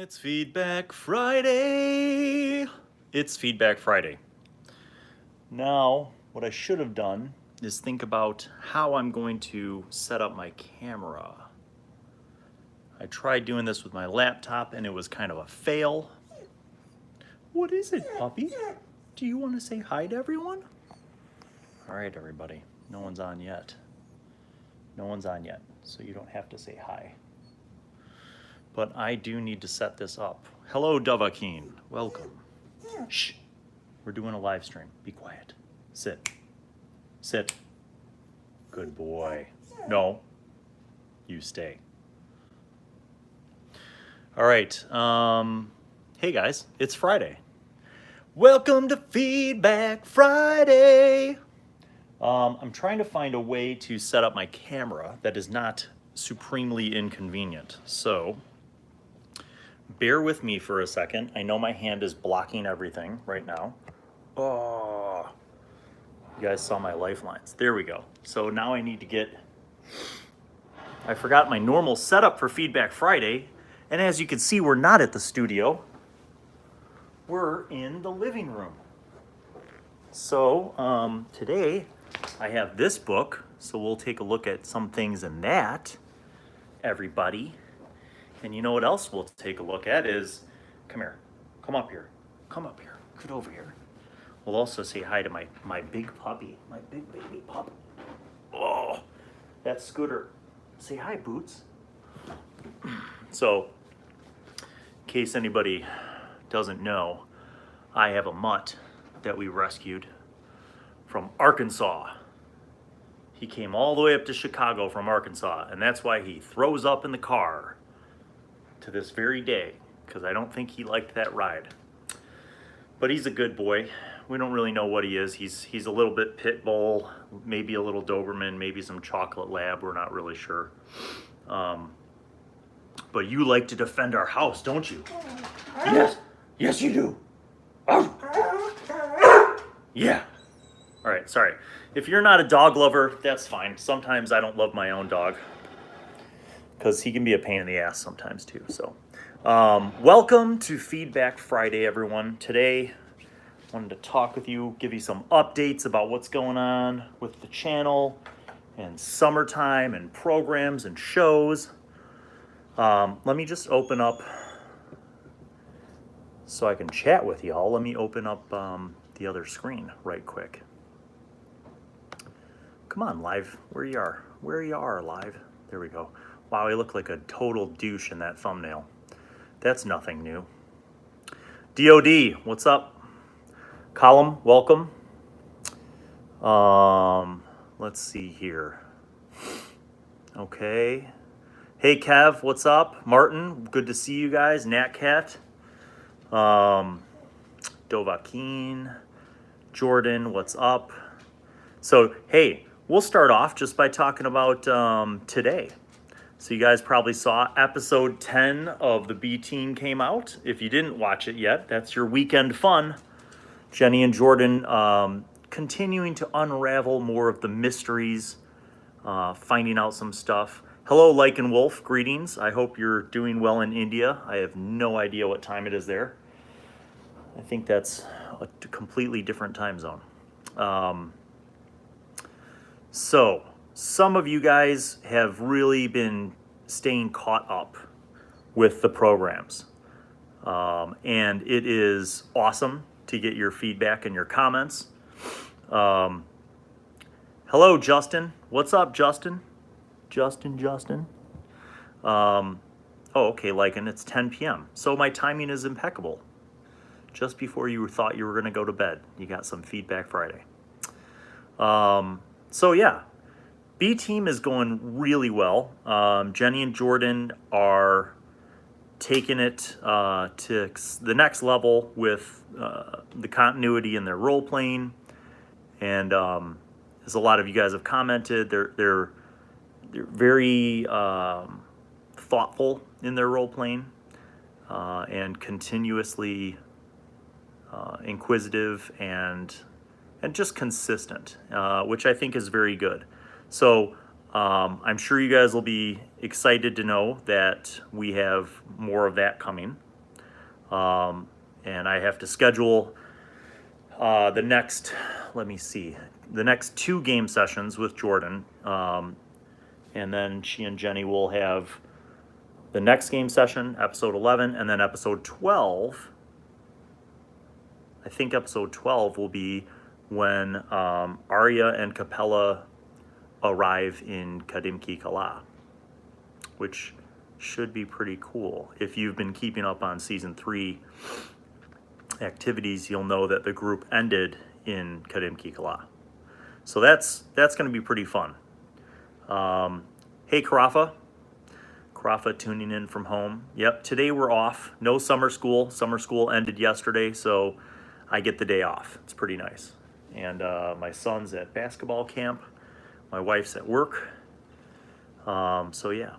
It's Feedback Friday. It's Feedback Friday. Now, what I should have done is think about how I'm going to set up my camera. I tried doing this with my laptop and it was kind of a fail. What is it, puppy? Do you want to say hi to everyone? All right, everybody. No one's on yet. No one's on yet, so you don't have to say hi. But I do need to set this up. Hello, Dovahkeen. Welcome. Shh. We're doing a live stream. Be quiet. Sit. Sit. Good boy. No. You stay. All right. Hey, guys. It's Friday. Welcome to Feedback Friday. I'm trying to find a way to set up my camera that is not supremely inconvenient. So bear with me for a second. I know my hand is blocking everything right now. Oh, you guys saw my lifelines. There we go. So now I need to get, I forgot my normal setup for Feedback Friday. And as you can see, we're not at the studio. We're in the living room. So today I have this book. So we'll take a look at some things in that, everybody. And you know what else we'll take a look at is, come here, come up here, get over here. We'll also say hi to my big puppy, my big baby pup. Oh, that's Scooter. Say hi, Boots. So, in case anybody doesn't know, I have a mutt that we rescued from Arkansas. He came all the way up to Chicago from Arkansas, and that's why he throws up in the car to this very day, because I don't think he liked that ride. But he's a good boy. We don't really know what he is. He's a little bit pit bull, maybe a little Doberman, maybe some chocolate lab. We're not really sure. But you like to defend our house, don't you? Yes, you do. Yeah. All right, sorry. If you're not a dog lover, that's fine. Sometimes I don't love my own dog, because he can be a pain in the ass sometimes too. So welcome to Feedback Friday, everyone. Today I wanted to talk with you, give you some updates about what's going on with the channel and summertime and programs and shows. Let me just open up so I can chat with y'all. Let me open up the other screen right quick. Come on, live, where you are, live. There we go. Wow, I look like a total douche in that thumbnail. That's nothing new. DoD, what's up? Column, welcome. Let's see here. Okay. Hey, Kev, what's up? Martin, good to see you guys. Natcat. Dovahkeen. Jordan, what's up? So, hey, we'll start off just by talking about today. So you guys probably saw episode 10 of the B Team came out. If you didn't watch it yet, that's your weekend fun. Jenny and Jordan continuing to unravel more of the mysteries, finding out some stuff. Hello, Lycan Wolf, greetings. I hope you're doing well in India. I have no idea what time it is there. I think that's a completely different time zone. So, some of you guys have really been staying caught up with the programs. And it is awesome to get your feedback and your comments. Hello, Justin. What's up, Justin? Justin. Oh, okay, Lycan, it's 10 p.m. So my timing is impeccable. Just before you thought you were going to go to bed, you got some Feedback Friday. So yeah, B Team is going really well. Jenny and Jordan are taking it to the next level with the continuity in their role playing, and as a lot of you guys have commented, they're very thoughtful in their role playing and continuously inquisitive and just consistent, which I think is very good. So I'm sure you guys will be excited to know that we have more of that coming. And I have to schedule the next, let me see, the next 2 game sessions with Jordan. And then she and Jenny will have the next game session, episode 11, and then episode 12. I think episode 12 will be when Arya and Capella arrive in Kadimki-Kala, which should be pretty cool. If you've been keeping up on season 3 activities, you'll know that the group ended in Kadimki-Kala. So that's going to be pretty fun. Hey, Karafa. Karafa tuning in from home. Yep, today we're off. No summer school. Summer school ended yesterday, so I get the day off. It's pretty nice. And my son's at basketball camp. My wife's at work. So yeah.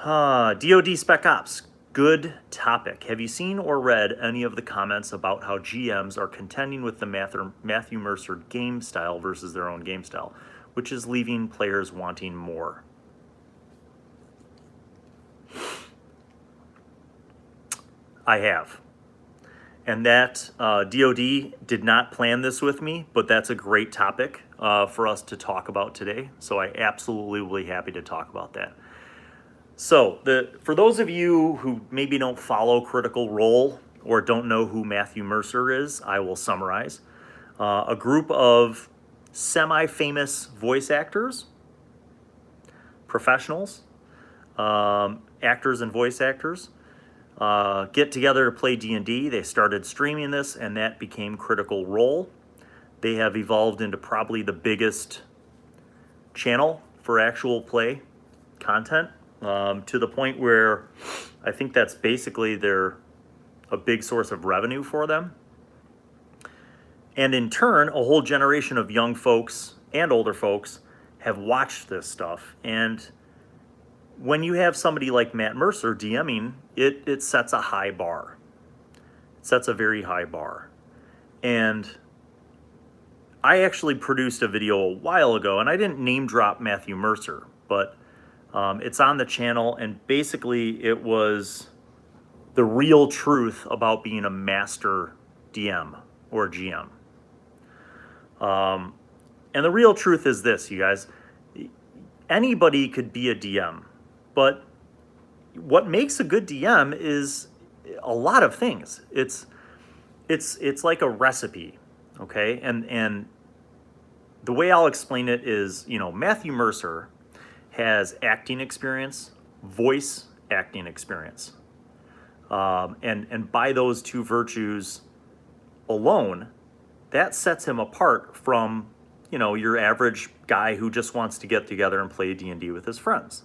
DoD Spec Ops. Good topic. Have you seen or read any of the comments about how GMs are contending with the Matthew Mercer game style versus their own game style, which is leaving players wanting more? I have. And that DoD did not plan this with me, but that's a great topic for us to talk about today. So I absolutely will be happy to talk about that. So for those of you who maybe don't follow Critical Role or don't know who Matthew Mercer is, I will summarize. A group of semi-famous voice actors, professionals, actors and voice actors, get together to play D&D. They started streaming this, and that became Critical Role. They have evolved into probably the biggest channel for actual play content, to the point where I think that's basically a big source of revenue for them. And in turn, a whole generation of young folks and older folks have watched this stuff. And when you have somebody like Matt Mercer DMing, it sets a high bar. It sets a very high bar. And I actually produced a video a while ago, and I didn't name drop Matthew Mercer, but it's on the channel, and basically it was the real truth about being a master DM or GM. And the real truth is this, you guys. Anybody could be a DM, but what makes a good DM is a lot of things. It's like a recipe, okay? And the way I'll explain it is, Matthew Mercer has acting experience, voice acting experience. And by those 2 virtues alone, that sets him apart from, your average guy who just wants to get together and play D&D with his friends.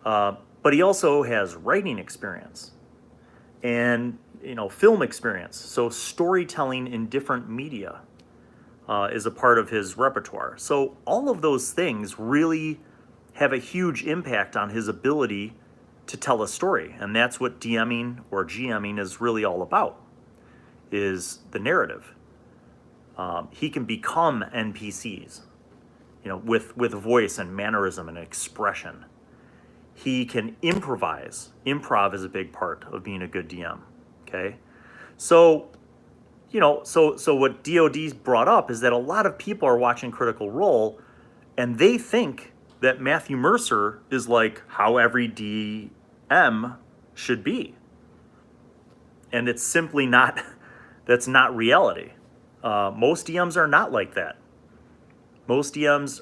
But he also has writing experience and, film experience. So storytelling in different media is a part of his repertoire. So all of those things really have a huge impact on his ability to tell a story. And that's what DMing or GMing is really all about, is the narrative. He can become NPCs, with voice and mannerism and expression. He can improvise. Improv is a big part of being a good DM, okay? So what DoD's brought up is that a lot of people are watching Critical Role, and they think that Matthew Mercer is like how every DM should be. And it's simply not, that's not reality. Most DMs are not like that. Most DMs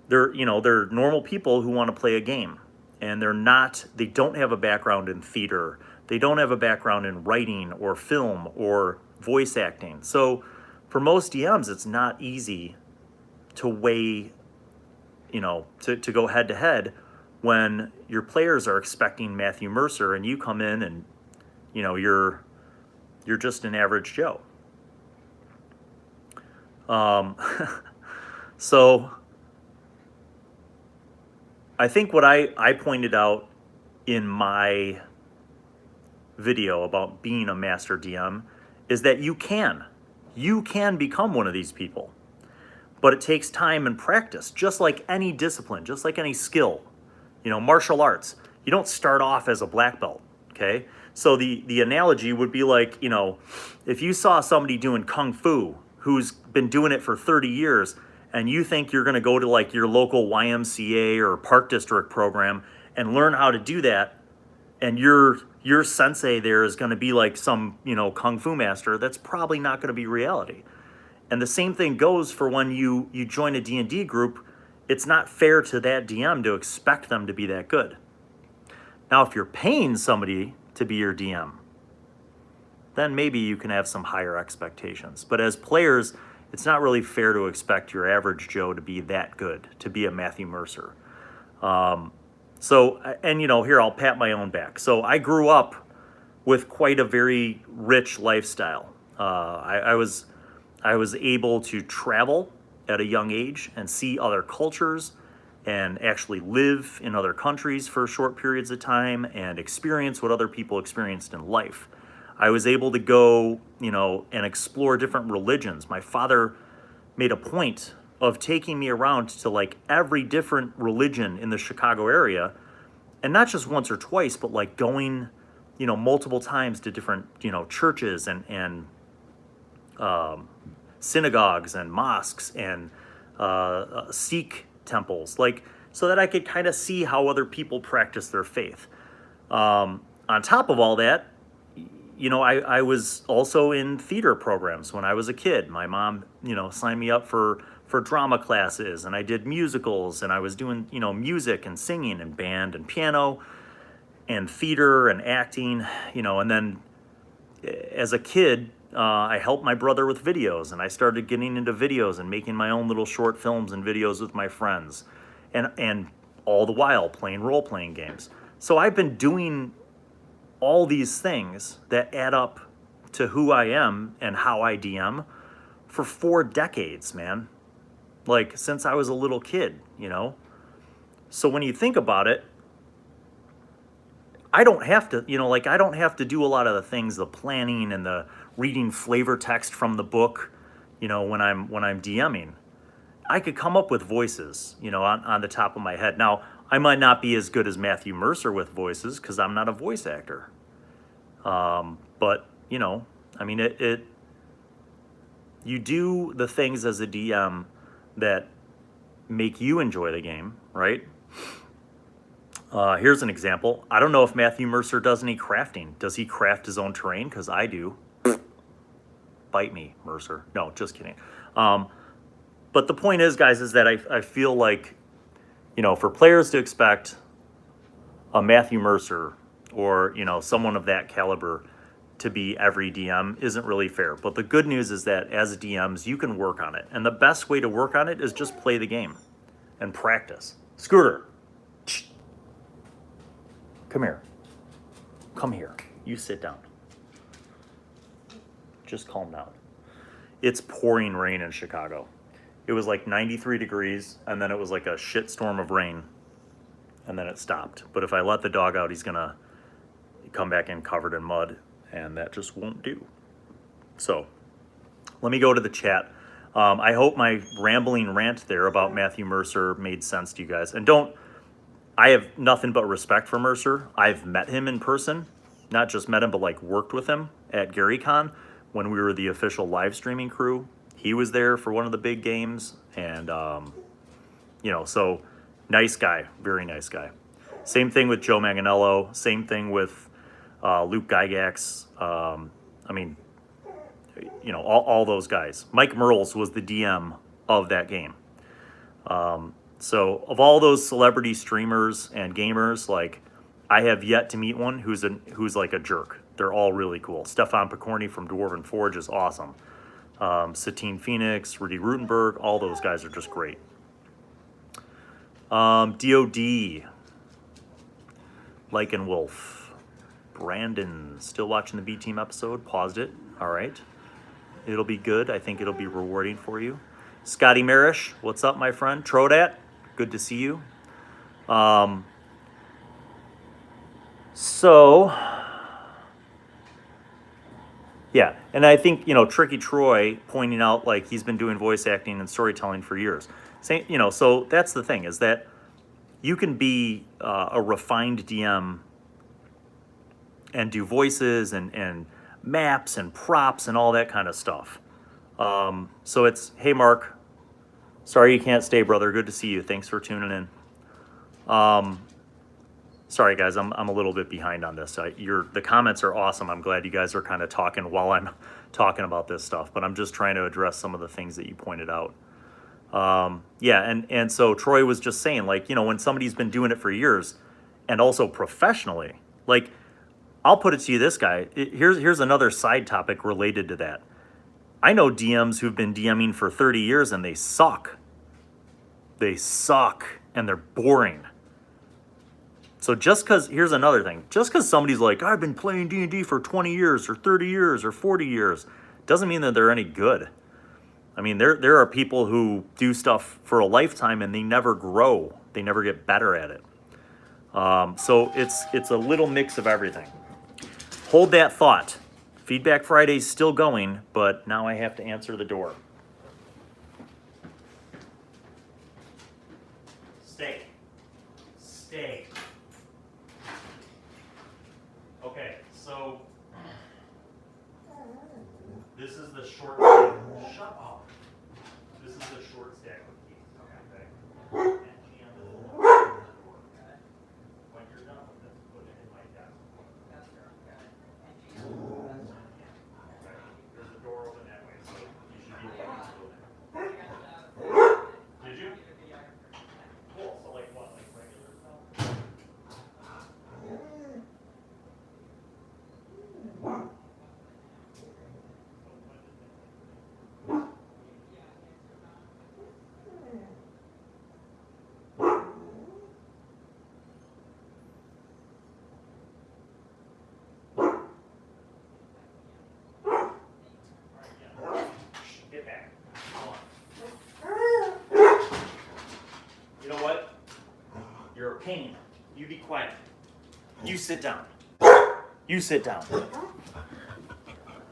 they're normal people who want to play a game. And they don't have a background in theater. They don't have a background in writing or film or voice acting. So for most DMs, it's not easy to weigh, to go head to head when your players are expecting Matthew Mercer and you come in and, you're just an average Joe. So I think what I pointed out in my video about being a master DM is that you can become one of these people, but it takes time and practice, just like any discipline, just like any skill. Martial arts, You don't start off as a black belt, okay? So the analogy would be like, you know, if you saw somebody doing kung fu who's been doing it for 30 years and you think you're going to go to like your local YMCA or park district program and learn how to do that, and your sensei there is going to be like some, you know, kung fu master, that's probably not going to be reality. And the same thing goes for when you join a D&D group. It's not fair to that DM to expect them to be that good. Now, if you're paying somebody to be your DM, then maybe you can have some higher expectations. But as players, it's not really fair to expect your average Joe to be that good, to be a Matthew Mercer. And you know, here, I'll pat my own back. So I grew up with quite a very rich lifestyle. I was able to travel at a young age and see other cultures and actually live in other countries for short periods of time and experience what other people experienced in life. I was able to go, you know, and explore different religions. My father made a point of taking me around to like every different religion in the Chicago area, and not just once or twice, but like going, you know, multiple times to different, you know, churches and synagogues and mosques and Sikh temples, like, so that I could kind of see how other people practice their faith. On top of all that, you know, I was also in theater programs when I was a kid. My mom, you know, signed me up for drama classes, and I did musicals, and I was doing, you know, music and singing and band and piano and theater and acting, you know. And then as a kid, I helped my brother with videos, and I started getting into videos and making my own little short films and videos with my friends, and all the while playing role-playing games. So I've been doing all these things that add up to who I am and how I DM for 4 decades, man. Like, since I was a little kid, you know? So when you think about it, I don't have to, you know, like, I don't have to do a lot of the things, the planning and the reading flavor text from the book, you know, when I'm DMing. I could come up with voices, you know, on the top of my head. Now, I might not be as good as Matthew Mercer with voices because I'm not a voice actor. But, you know, I mean, you do the things as a DM that make you enjoy the game, right? Here's an example. I don't know if Matthew Mercer does any crafting. Does he craft his own terrain? Because I do. Bite me, Mercer. No, just kidding. But the point is, guys, is that I feel like, you know, for players to expect a Matthew Mercer or, you know, someone of that caliber to be every DM isn't really fair. But the good news is that as DMs, you can work on it. And the best way to work on it is just play the game and practice. Scooter, come here. Come here. You sit down. Just calm down. It's pouring rain in Chicago. It was like 93 degrees, and then it was like a shitstorm of rain, and then it stopped. But if I let the dog out, he's gonna come back in covered in mud, and that just won't do. So let me go to the chat. I hope my rambling rant there about Matthew Mercer made sense to you guys. And I have nothing but respect for Mercer. I've met him in person, not just met him, but like worked with him at GaryCon when we were the official live streaming crew. He was there for one of the big games, and, you know, so nice guy, very nice guy. Same thing with Joe Manganiello, same thing with Luke Gygax. I mean, you know, all those guys. Mike Merles was the DM of that game. So of all those celebrity streamers and gamers, like, I have yet to meet one who's like a jerk. They're all really cool. Stefan Picorni from Dwarven Forge is awesome. Satine Phoenix, Rudy Rutenberg, all those guys are just great. DoD, Lycan Wolf, Brandon, still watching the B-Team episode, paused it, all right. It'll be good, I think it'll be rewarding for you. Scotty Marish, what's up, my friend? Trodat, good to see you. Yeah, and I think, you know, Tricky Troy pointing out, like, he's been doing voice acting and storytelling for years. You know, so that's the thing, is that you can be a refined DM and do voices and maps and props and all that kind of stuff. So it's, hey Mark, sorry you can't stay, brother. Good to see you. Thanks for tuning in. Sorry guys, I'm a little bit behind on this. The comments are awesome. I'm glad you guys are kind of talking while I'm talking about this stuff, but I'm just trying to address some of the things that you pointed out. Yeah, and so Troy was just saying, like, you know, when somebody's been doing it for years and also professionally, like, I'll put it to you this guy. Here's another side topic related to that. I know DMs who've been DMing for 30 years and they suck. They suck and they're boring. So just because, here's another thing, just because somebody's like, I've been playing D&D for 20 years or 30 years or 40 years, doesn't mean that they're any good. I mean, there are people who do stuff for a lifetime and they never grow. They never get better at it. So it's a little mix of everything. Hold that thought. Feedback Friday's still going, but now I have to answer the door. Stay. Stay. Okay, so this is the short stack. Shut up. This is the short stack of keys. Okay. And GM is the one that opens the door. When you're done with this, put it in my desk. Okay. There's a door open that way, so you should be able to go there. Did you? Cool. So like what? Like regular stuff? Get back. Come on. You know what? You're a pain. You be quiet. You sit down. You sit down.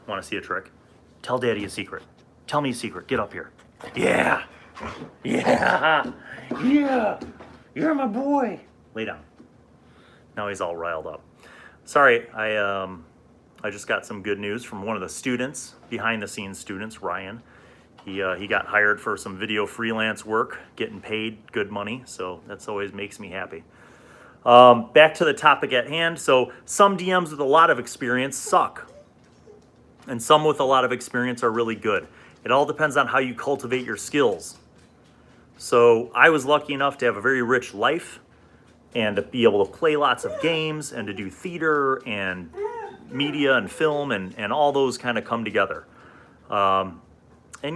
Want to see a trick? Tell Daddy a secret. Tell me a secret. Get up here. Yeah. Yeah. Yeah. You're my boy. Lay down. Now he's all riled up. Sorry, I just got some good news from one of the students, behind the scenes students, Ryan. He got hired for some video freelance work, getting paid good money, so that's always makes me happy. Back to the topic at hand. So some DMs with a lot of experience suck, and some with a lot of experience are really good. It all depends on how you cultivate your skills. So I was lucky enough to have a very rich life and to be able to play lots of games and to do theater and media and film and all those kind of come together. And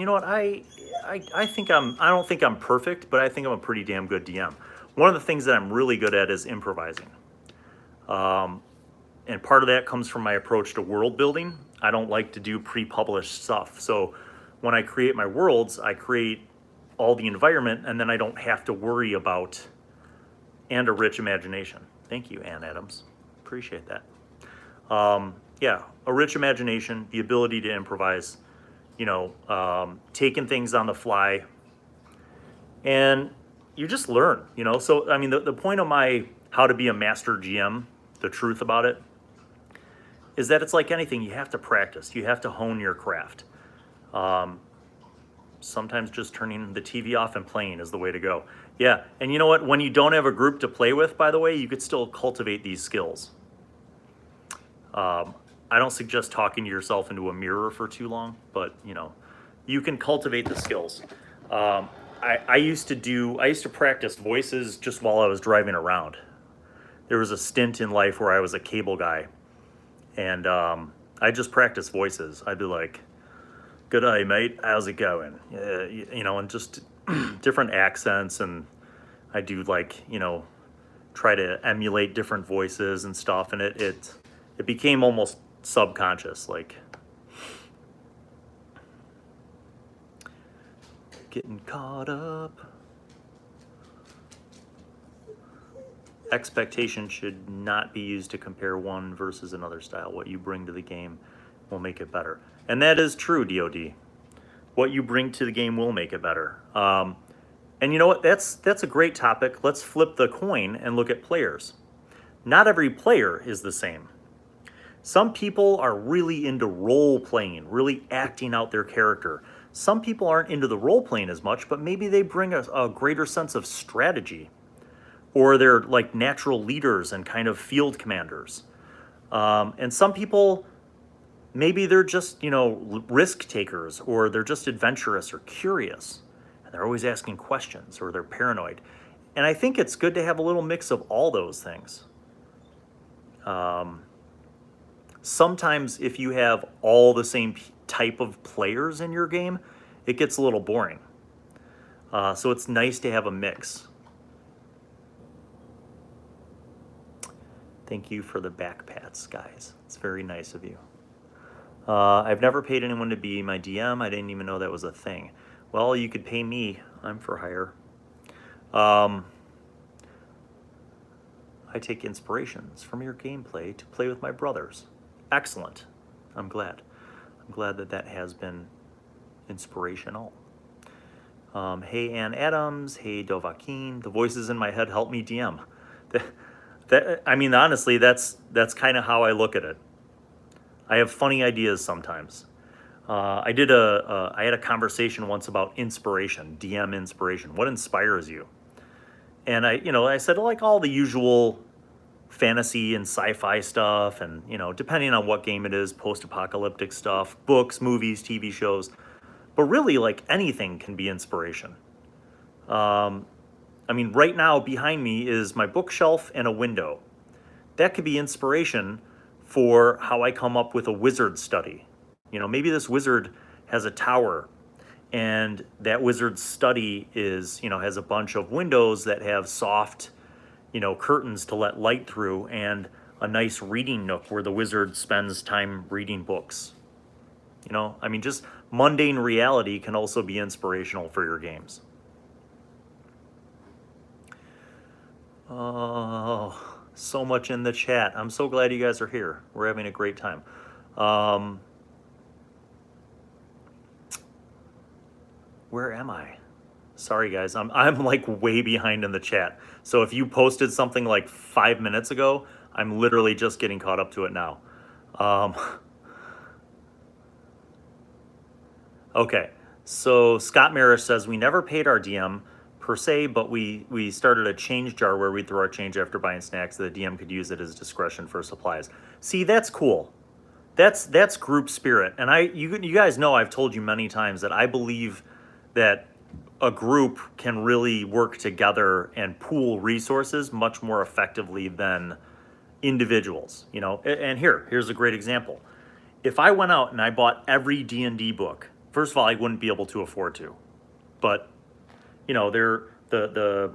you know what, I don't think I'm perfect, but I think I'm a pretty damn good DM. One of the things that I'm really good at is improvising. And part of that comes from my approach to world building. I don't like to do pre-published stuff. So when I create my worlds, I create all the environment and then I don't have to worry about, and a rich imagination. Thank you, Ann Adams. Appreciate that. Yeah, a rich imagination, the ability to improvise, you know, taking things on the fly, and you just learn, you know. So, I mean, the point of my how to be a master GM, the truth about it, is that it's like anything, you have to practice, you have to hone your craft. Sometimes just turning the TV off and playing is the way to go. Yeah, and you know what? When you don't have a group to play with, by the way, you could still cultivate these skills. I don't suggest talking to yourself into a mirror for too long, but you know, you can cultivate the skills. I used to practice voices just while I was driving around. There was a stint in life where I was a cable guy, and I just practiced voices. I'd be like, "Good day, mate. How's it going?" You know, and just different accents, and I do like, you know, try to emulate different voices and stuff, and it became almost subconscious, like getting caught up. Expectation should not be used to compare one versus another style. What you bring to the game will make it better. And that is true, DoD. What you bring to the game will make it better. And And you know what? That's a great topic. Let's flip the coin and look at players. Not every player is the same. Some people are really into role playing, really acting out their character. Some people aren't into the role playing as much, but maybe they bring a greater sense of strategy, or they're like natural leaders and kind of field commanders. And some people, maybe they're just, risk takers, or they're just adventurous or curious, and they're always asking questions, or they're paranoid. And I think it's good to have a little mix of all those things. Sometimes if you have all the same type of players in your game, it gets a little boring. So it's nice to have a mix. Thank you for the back pats, guys. It's very nice of you. I've never paid anyone to be my DM. I didn't even know that was a thing. Well, you could pay me. I'm for hire. I take inspirations from your gameplay to play with my brothers. Excellent. I'm glad. I'm glad that has been inspirational. Hey, Ann Adams. Hey, Dovahkiin. The voices in my head help me DM. I mean, honestly, that's kind of how I look at it. I have funny ideas sometimes. I had a conversation once about inspiration, DM inspiration. What inspires you? And I said like all the usual fantasy and sci-fi stuff, and depending on what game it is, post-apocalyptic stuff, books, movies, TV shows. But really, like anything can be inspiration. I mean, right now behind me is my bookshelf and a window. That could be inspiration for how I come up with a wizard study. Maybe this wizard has a tower, and that wizard's study is, has a bunch of windows that have soft, curtains to let light through, and a nice reading nook where the wizard spends time reading books. I mean, just mundane reality can also be inspirational for your games. Oh, so much in the chat. I'm so glad you guys are here. We're having a great time. Where am I? Sorry guys, I'm like way behind in the chat. So if you posted something like 5 minutes ago, I'm literally just getting caught up to it now. Okay, so Scott Marish says, we never paid our DM per se, but we started a change jar where we throw our change after buying snacks so the DM could use it as discretion for supplies. See, that's cool. That's group spirit. And you guys know I've told you many times that I believe that a group can really work together and pool resources much more effectively than individuals, and here's a great example. If I went out and I bought every D&D book, first of all, I wouldn't be able to afford to, but the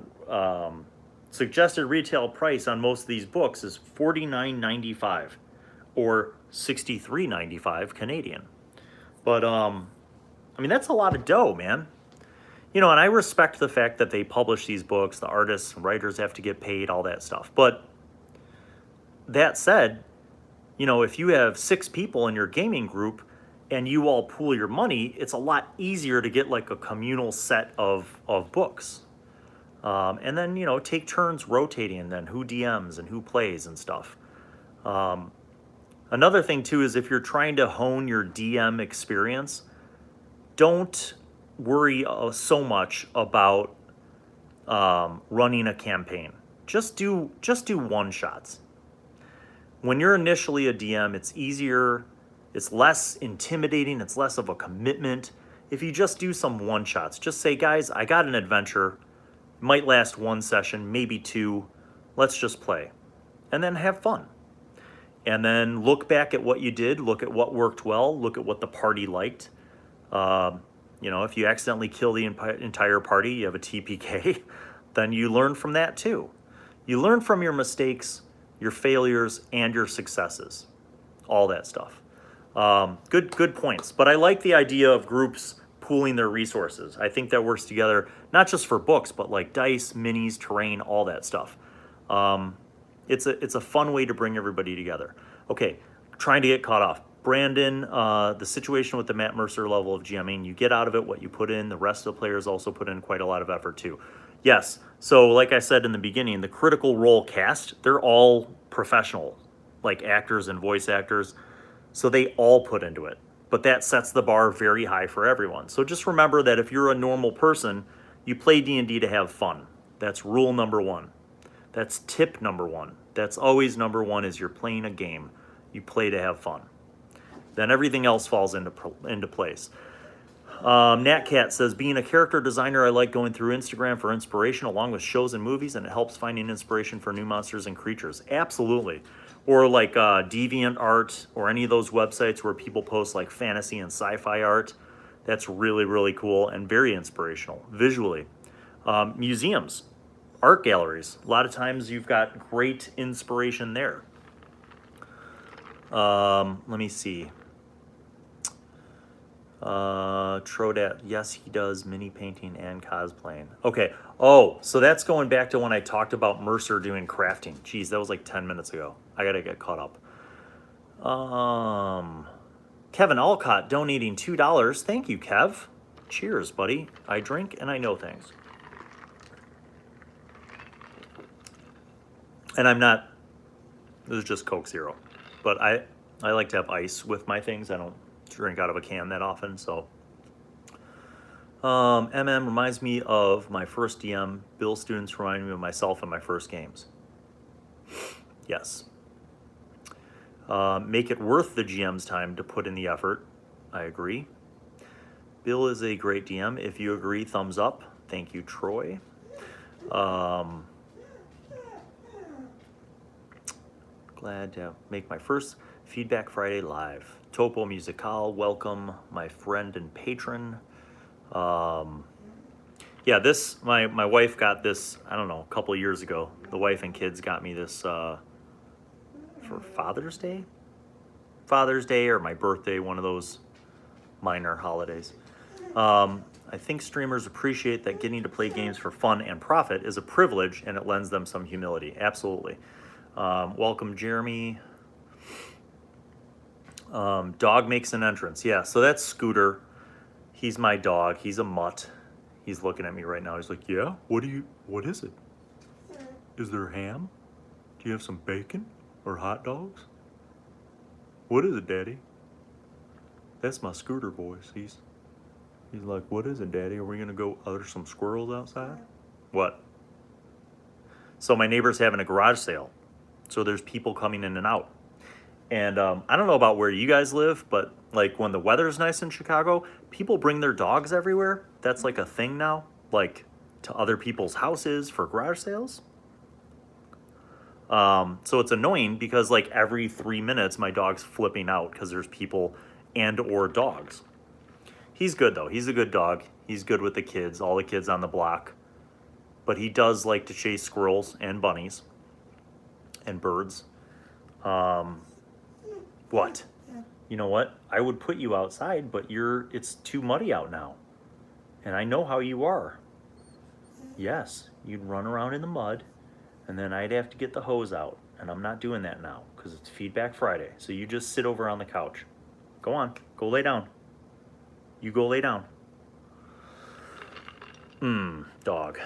suggested retail price on most of these books is $49.95 or $63.95 Canadian. But I mean, that's a lot of dough, man. And I respect the fact that they publish these books, the artists and writers have to get paid, all that stuff. But that said, if you have 6 people in your gaming group and you all pool your money, it's a lot easier to get like a communal set of books. And then, take turns rotating then who DMs and who plays and stuff. Another thing too is if you're trying to hone your DM experience, don't worry so much about running a campaign. Just do one-shots. When you're initially a DM, it's easier, it's less intimidating, it's less of a commitment. If you just do some one-shots, just say, guys, I got an adventure, it might last 1 session, maybe 2, let's just play. And then have fun. And then look back at what you did, look at what worked well, look at what the party liked. If you accidentally kill the entire party, you have a TPK, then you learn from that too. You learn from your mistakes, your failures, and your successes. All that stuff. Good points. But I like the idea of groups pooling their resources. I think that works together, not just for books, but like dice, minis, terrain, all that stuff. It's a fun way to bring everybody together. Okay, trying to get caught off. Brandon, the situation with the Matt Mercer level of GMing, you get out of it what you put in. The rest of the players also put in quite a lot of effort too. Yes, so like I said in the beginning, the Critical Role cast, they're all professional, like actors and voice actors. So they all put into it. But that sets the bar very high for everyone. So just remember that if you're a normal person, you play D&D to have fun. That's rule number one. That's tip number one. That's always number one is you're playing a game. You play to have fun. Then everything else falls into place. Natcat says, being a character designer, I like going through Instagram for inspiration along with shows and movies, and it helps finding inspiration for new monsters and creatures. Absolutely. Or like DeviantArt or any of those websites where people post like fantasy and sci-fi art. That's really, really cool and very inspirational visually. Museums, art galleries. A lot of times you've got great inspiration there. Let me see. Trodat, yes, he does mini painting and cosplaying. Okay. Oh, so that's going back to when I talked about Mercer doing crafting. Jeez, that was like 10 minutes ago. I gotta get caught up. Kevin Alcott donating $2. Thank you, Kev. Cheers, buddy. I drink and I know things. And I'm not, this is just Coke Zero. But I like to have ice with my things. I don't drink out of a can that often, so. MM reminds me of my first DM. Bill students remind me of myself in my first games. Yes. Make it worth the GM's time to put in the effort. I agree. Bill is a great DM. If you agree, thumbs up. Thank you, Troy. Glad to make my first Feedback Friday live. TopoMusicale, welcome, my friend and patron. Yeah, this, my wife got this, I don't know, a couple of years ago. The wife and kids got me this for Father's Day? Father's Day or my birthday, one of those minor holidays. I think streamers appreciate that getting to play games for fun and profit is a privilege, and it lends them some humility. Absolutely. Welcome, Jeremy. Dog makes an entrance. Yeah, so that's Scooter. He's my dog. He's a mutt. He's looking at me right now. He's like, yeah, what is it? Is there ham? Do you have some bacon or hot dogs? What is it, Daddy? That's my Scooter voice. He's like, what is it, Daddy? Are we gonna go, are there some squirrels outside? What? So my neighbor's having a garage sale. So there's people coming in and out. And I don't know about where you guys live, but like when the weather's nice in Chicago, people bring their dogs everywhere. That's like a thing now, like to other people's houses for garage sales. So it's annoying because like every 3 minutes, my dog's flipping out because there's people and or dogs. He's good though. He's a good dog. He's good with the kids, all the kids on the block. But he does like to chase squirrels and bunnies and birds. What? You know what? I would put you outside, but it's too muddy out now. And I know how you are. Yes, you'd run around in the mud, and then I'd have to get the hose out. And I'm not doing that now, because it's Feedback Friday. So you just sit over on the couch. Go on, go lay down. You go lay down. Dog.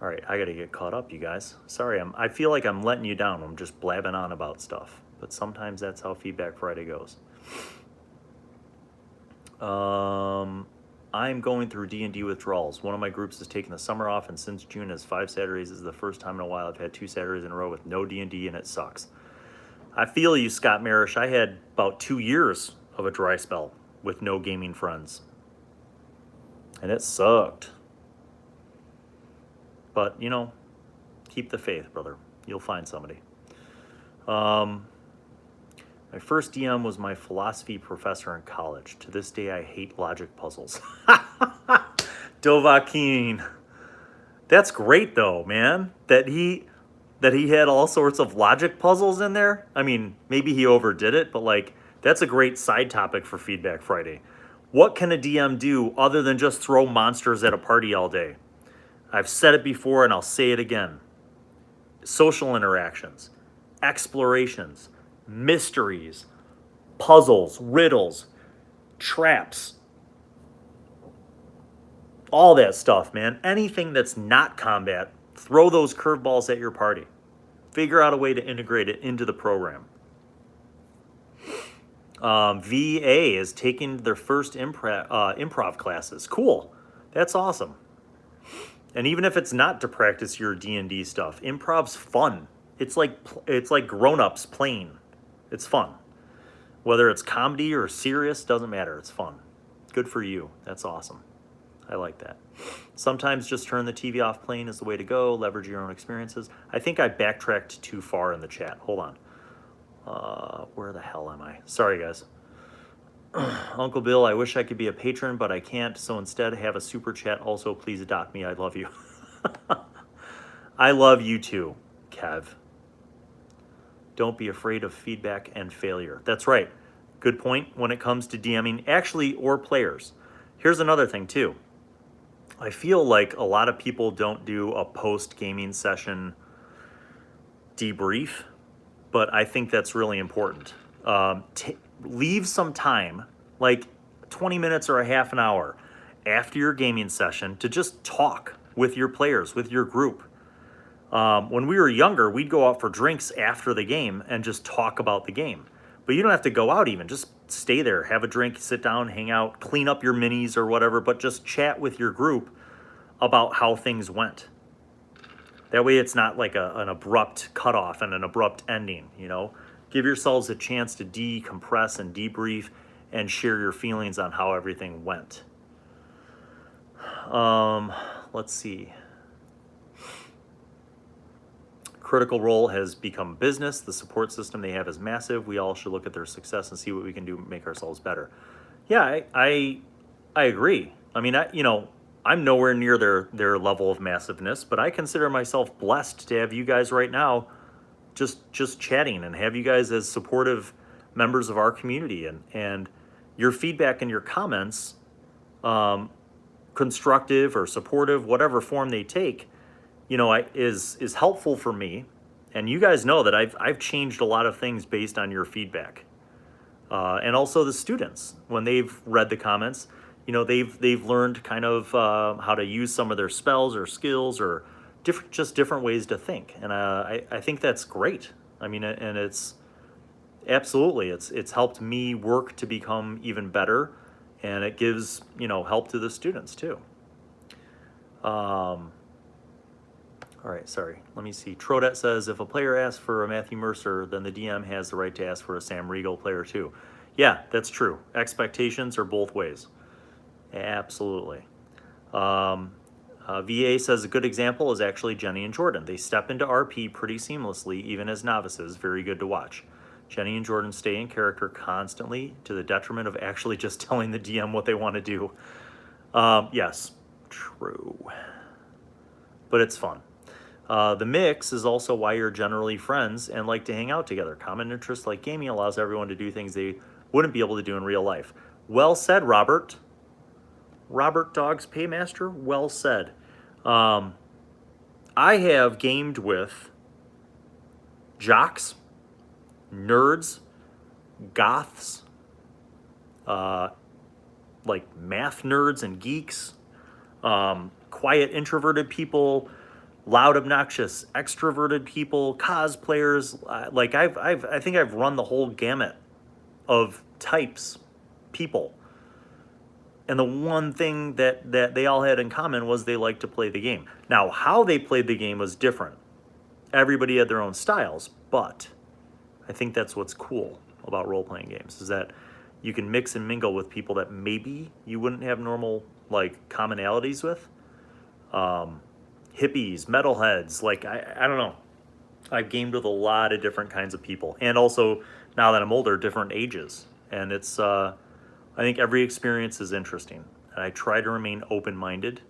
All right, I gotta get caught up, you guys. Sorry, I feel like I'm letting you down. I'm just blabbing on about stuff. But sometimes that's how Feedback Friday goes. I'm going through D&D withdrawals. One of my groups has taken the summer off, and since June has 5 Saturdays. This is the first time in a while I've had 2 Saturdays in a row with no D&D, and it sucks. I feel you, Scott Marish. I had about 2 years of a dry spell with no gaming friends. And it sucked. But, you know, keep the faith, brother. You'll find somebody. My first DM was my philosophy professor in college. To this day, I hate logic puzzles. Dovahkiin. That's great, though, man. That he had all sorts of logic puzzles in there. I mean, maybe he overdid it, but, like, that's a great side topic for Feedback Friday. What can a DM do other than just throw monsters at a party all day? I've said it before, and I'll say it again. Social interactions, explorations, mysteries, puzzles, riddles, traps, all that stuff, man. Anything that's not combat, throw those curveballs at your party. Figure out a way to integrate it into the program. VA is taking their first improv classes. Cool. That's awesome. And even if it's not to practice your D&D stuff, improv's fun. It's like grown-ups playing. It's fun. Whether it's comedy or serious, doesn't matter. It's fun. Good for you. That's awesome. I like that. Sometimes just turn the TV off playing is the way to go. Leverage your own experiences. I think I backtracked too far in the chat. Hold on. Where the hell am I? Sorry, guys. Uncle Bill, I wish I could be a patron, but I can't. So instead, have a super chat. Also, please adopt me. I love you. I love you too, Kev. Don't be afraid of feedback and failure. That's right. Good point when it comes to DMing, actually, or players. Here's another thing too. I feel like a lot of people don't do a post-gaming session debrief, but I think that's really important. Leave some time, like 20 minutes or a half an hour after your gaming session to just talk with your players, with your group. When we were younger, we'd go out for drinks after the game and just talk about the game. But you don't have to go out even, just stay there, have a drink, sit down, hang out, clean up your minis or whatever, but just chat with your group about how things went. That way it's not like an abrupt cutoff and an abrupt ending, you know? Give yourselves a chance to decompress and debrief and share your feelings on how everything went. Let's see. Critical Role has become business. The support system they have is massive. We all should look at their success and see what we can do to make ourselves better. Yeah, I agree. I mean, I'm nowhere near their level of massiveness, but I consider myself blessed to have you guys right now just chatting and have you guys as supportive members of our community, and your feedback and your comments, constructive or supportive, whatever form they take, is helpful for me. And you guys know that I've changed a lot of things based on your feedback. And also the students, when they've read the comments, they've learned kind of how to use some of their spells or skills or different ways to think. And I think that's great. I mean, and it's absolutely, it's helped me work to become even better, and it gives, help to the students too. All right, sorry. Let me see. Trodet says, if a player asks for a Matthew Mercer, then the DM has the right to ask for a Sam Riegel player too. Yeah, that's true. Expectations are both ways. Absolutely. VA says a good example is actually Jenny and Jordan. They step into RP pretty seamlessly, even as novices. Very good to watch. Jenny and Jordan stay in character constantly to the detriment of actually just telling the DM what they want to do. Yes, true. But it's fun. The mix is also why you're generally friends and like to hang out together. Common interests like gaming allows everyone to do things they wouldn't be able to do in real life. Well said, Robert. Robert Dogs Paymaster, well said. I have gamed with jocks, nerds, goths, like math nerds and geeks, quiet introverted people, loud, obnoxious, extroverted people, cosplayers. I think I've run the whole gamut of types, people. And the one thing that they all had in common was they liked to play the game. Now, how they played the game was different. Everybody had their own styles, but I think that's what's cool about role-playing games, is that you can mix and mingle with people that maybe you wouldn't have normal, commonalities with. Hippies, metalheads, I don't know. I've gamed with a lot of different kinds of people. And also, now that I'm older, different ages. And it's, I think every experience is interesting. And I try to remain open-minded.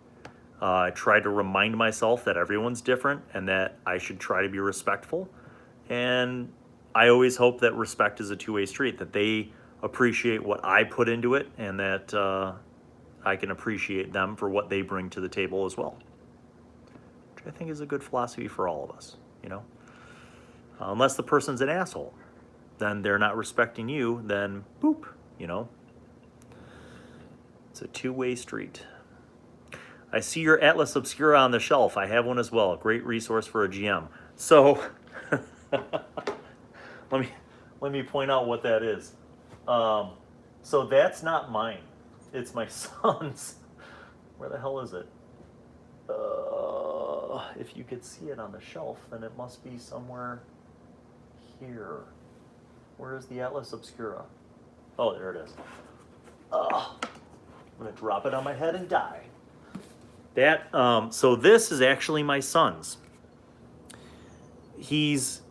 I try to remind myself that everyone's different and that I should try to be respectful. And I always hope that respect is a two-way street, that they appreciate what I put into it and that I can appreciate them for what they bring to the table as well. Which I think is a good philosophy for all of us, Unless the person's an asshole. then they're not respecting you, then boop, you know. It's a two-way street. I see your Atlas Obscura on the shelf. I have one as well. Great resource for a GM. So let me point out what that is. So that's not mine. It's my son's. Where the hell is it? If you could see it on the shelf, then it must be somewhere here. Where is the Atlas Obscura? Oh, there it is. I'm gonna drop it on my head and die. That so this is actually my son's. He's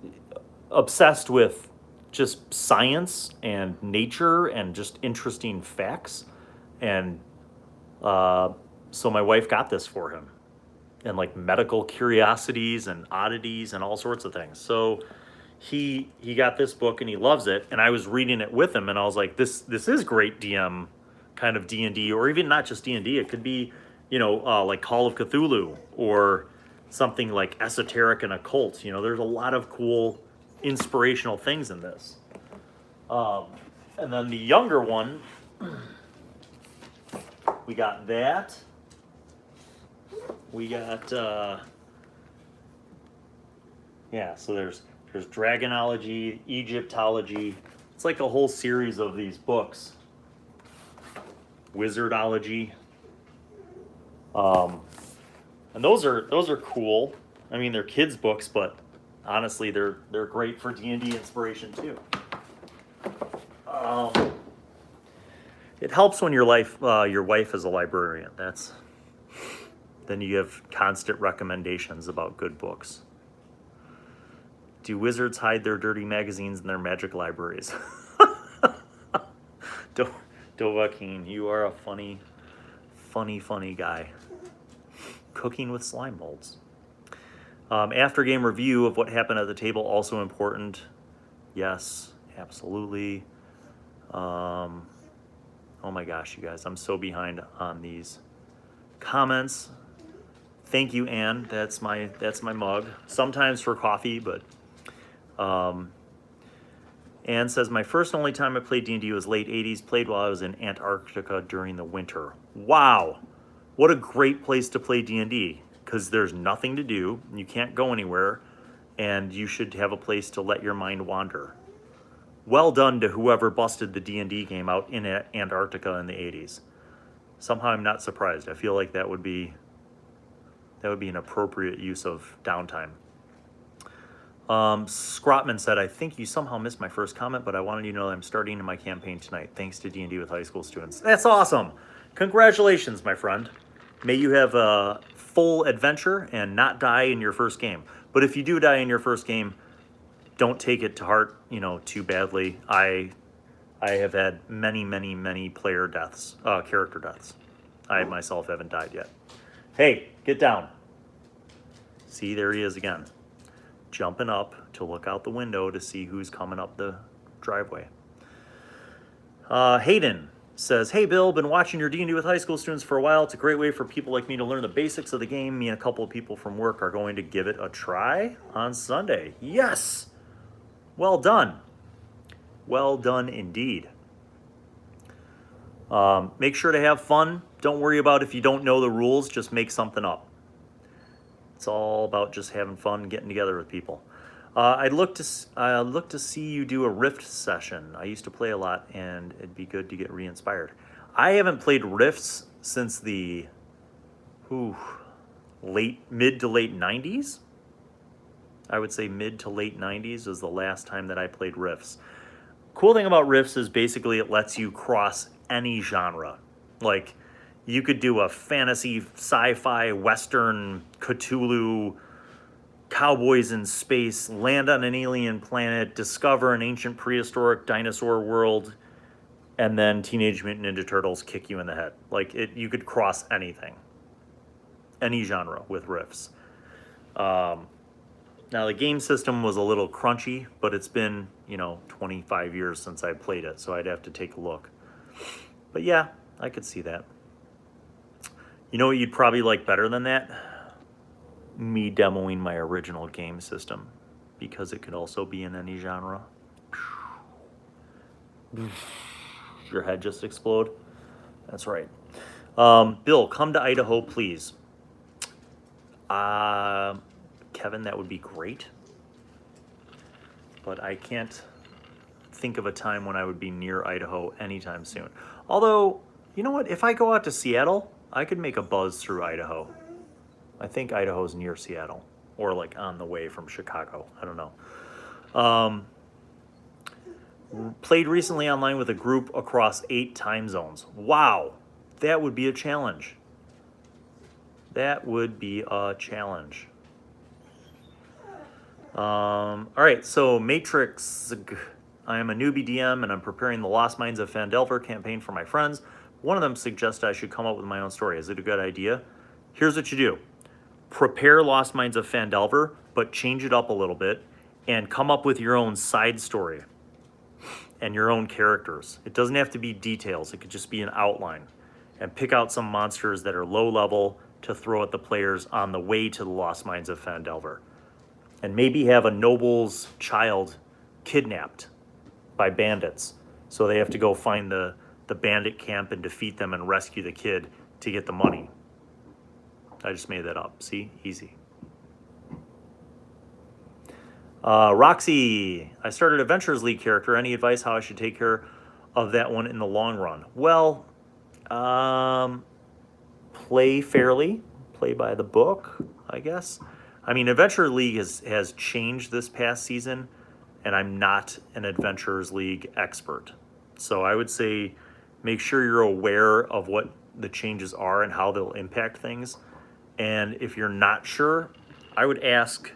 obsessed with just science and nature and just interesting facts, and so my wife got this for him, and like medical curiosities and oddities and all sorts of things. So he got this book and he loves it, and I was reading it with him, and I was like, this is great DM kind of D&D, or even not just D&D. It could be, you know, like Call of Cthulhu, or something like esoteric and occult. You know, there's a lot of cool inspirational things in this. And then the younger one, we got that. We got, yeah, so there's Dragonology, Egyptology. It's like a whole series of these books. Wizardology. And those are cool. I mean, they're kids' books, but honestly, they're great for D&D inspiration too. It helps when your wife is a librarian. Then you have constant recommendations about good books. Do wizards hide their dirty magazines in their magic libraries? Dovahkiin, you are a funny guy. Cooking with slime molds. After game review of what happened at the table, also important. Yes, absolutely. Oh my gosh, you guys, I'm so behind on these comments. Thank you, Anne. That's my mug. Sometimes for coffee, but Anne says, my first and only time I played D&D was late 80s. Played while I was in Antarctica during the winter. Wow. What a great place to play D&D, because there's nothing to do. You can't go anywhere, and you should have a place to let your mind wander. Well done to whoever busted the D&D game out in Antarctica in the 80s. Somehow I'm not surprised. I feel like that would be an appropriate use of downtime. Scrotman said, I think you somehow missed my first comment, but I wanted you to know that I'm starting in my campaign tonight, thanks to D&D with high school students. That's awesome. Congratulations, my friend. May you have a full adventure and not die in your first game. But if you do die in your first game, don't take it to heart, you know, too badly. I have had many player deaths, character deaths. I myself haven't died yet. Hey, get down. See, there he is again. Jumping up to look out the window to see who's coming up the driveway. Hayden says, hey Bill, been watching your D&D with high school students for a while. It's a great way for people like me to learn the basics of the game. Me and a couple of people from work are going to give it a try on Sunday. Yes! Well done. Well done indeed. Make sure to have fun. Don't worry about if you don't know the rules, just make something up. It's all about just having fun, getting together with people. I'd look to see you do a Rift session. I used to play a lot, and it'd be good to get re-inspired. I haven't played Rifts since the mid to late 90s. I would say mid to late 90s was the last time that I played Rifts. Cool thing about Rifts is basically it lets you cross any genre. Like, you could do a fantasy, sci-fi, western, Cthulhu, cowboys in space, land on an alien planet, discover an ancient prehistoric dinosaur world, and then Teenage Mutant Ninja Turtles kick you in the head. Like, you could cross anything. Any genre with Rifts. Now, the game system was a little crunchy, but it's been, 25 years since I played it, so I'd have to take a look. But yeah, I could see that. You know what you'd probably like better than that? Me demoing my original game system, because it could also be in any genre. Your head just explode? That's right. Bill, come to Idaho, please. Kevin, that would be great. But I can't think of a time when I would be near Idaho anytime soon. Although, you know what? If I go out to Seattle, I could make a buzz through Idaho. I think Idaho's near Seattle, or like on the way from Chicago. I don't know. Played recently online with a group across 8 time zones. Wow, that would be a challenge. That would be a challenge. All right, so Matrix. I am a newbie DM and I'm preparing the Lost Mines of Phandelver campaign for my friends. One of them suggests I should come up with my own story. Is it a good idea? Here's what you do. Prepare Lost Mines of Phandelver, but change it up a little bit and come up with your own side story and your own characters. It doesn't have to be details. It could just be an outline. And pick out some monsters that are low level to throw at the players on the way to the Lost Mines of Phandelver. And maybe have a noble's child kidnapped by bandits. So they have to go find the bandit camp and defeat them and rescue the kid to get the money. I just made that up. See? Easy. Roxy, I started Adventurers League character. Any advice how I should take care of that one in the long run? Well, play fairly. Play by the book, I guess. I mean, Adventure League has changed this past season, and I'm not an Adventurers League expert. So I would say make sure you're aware of what the changes are and how they'll impact things. And if you're not sure, I would ask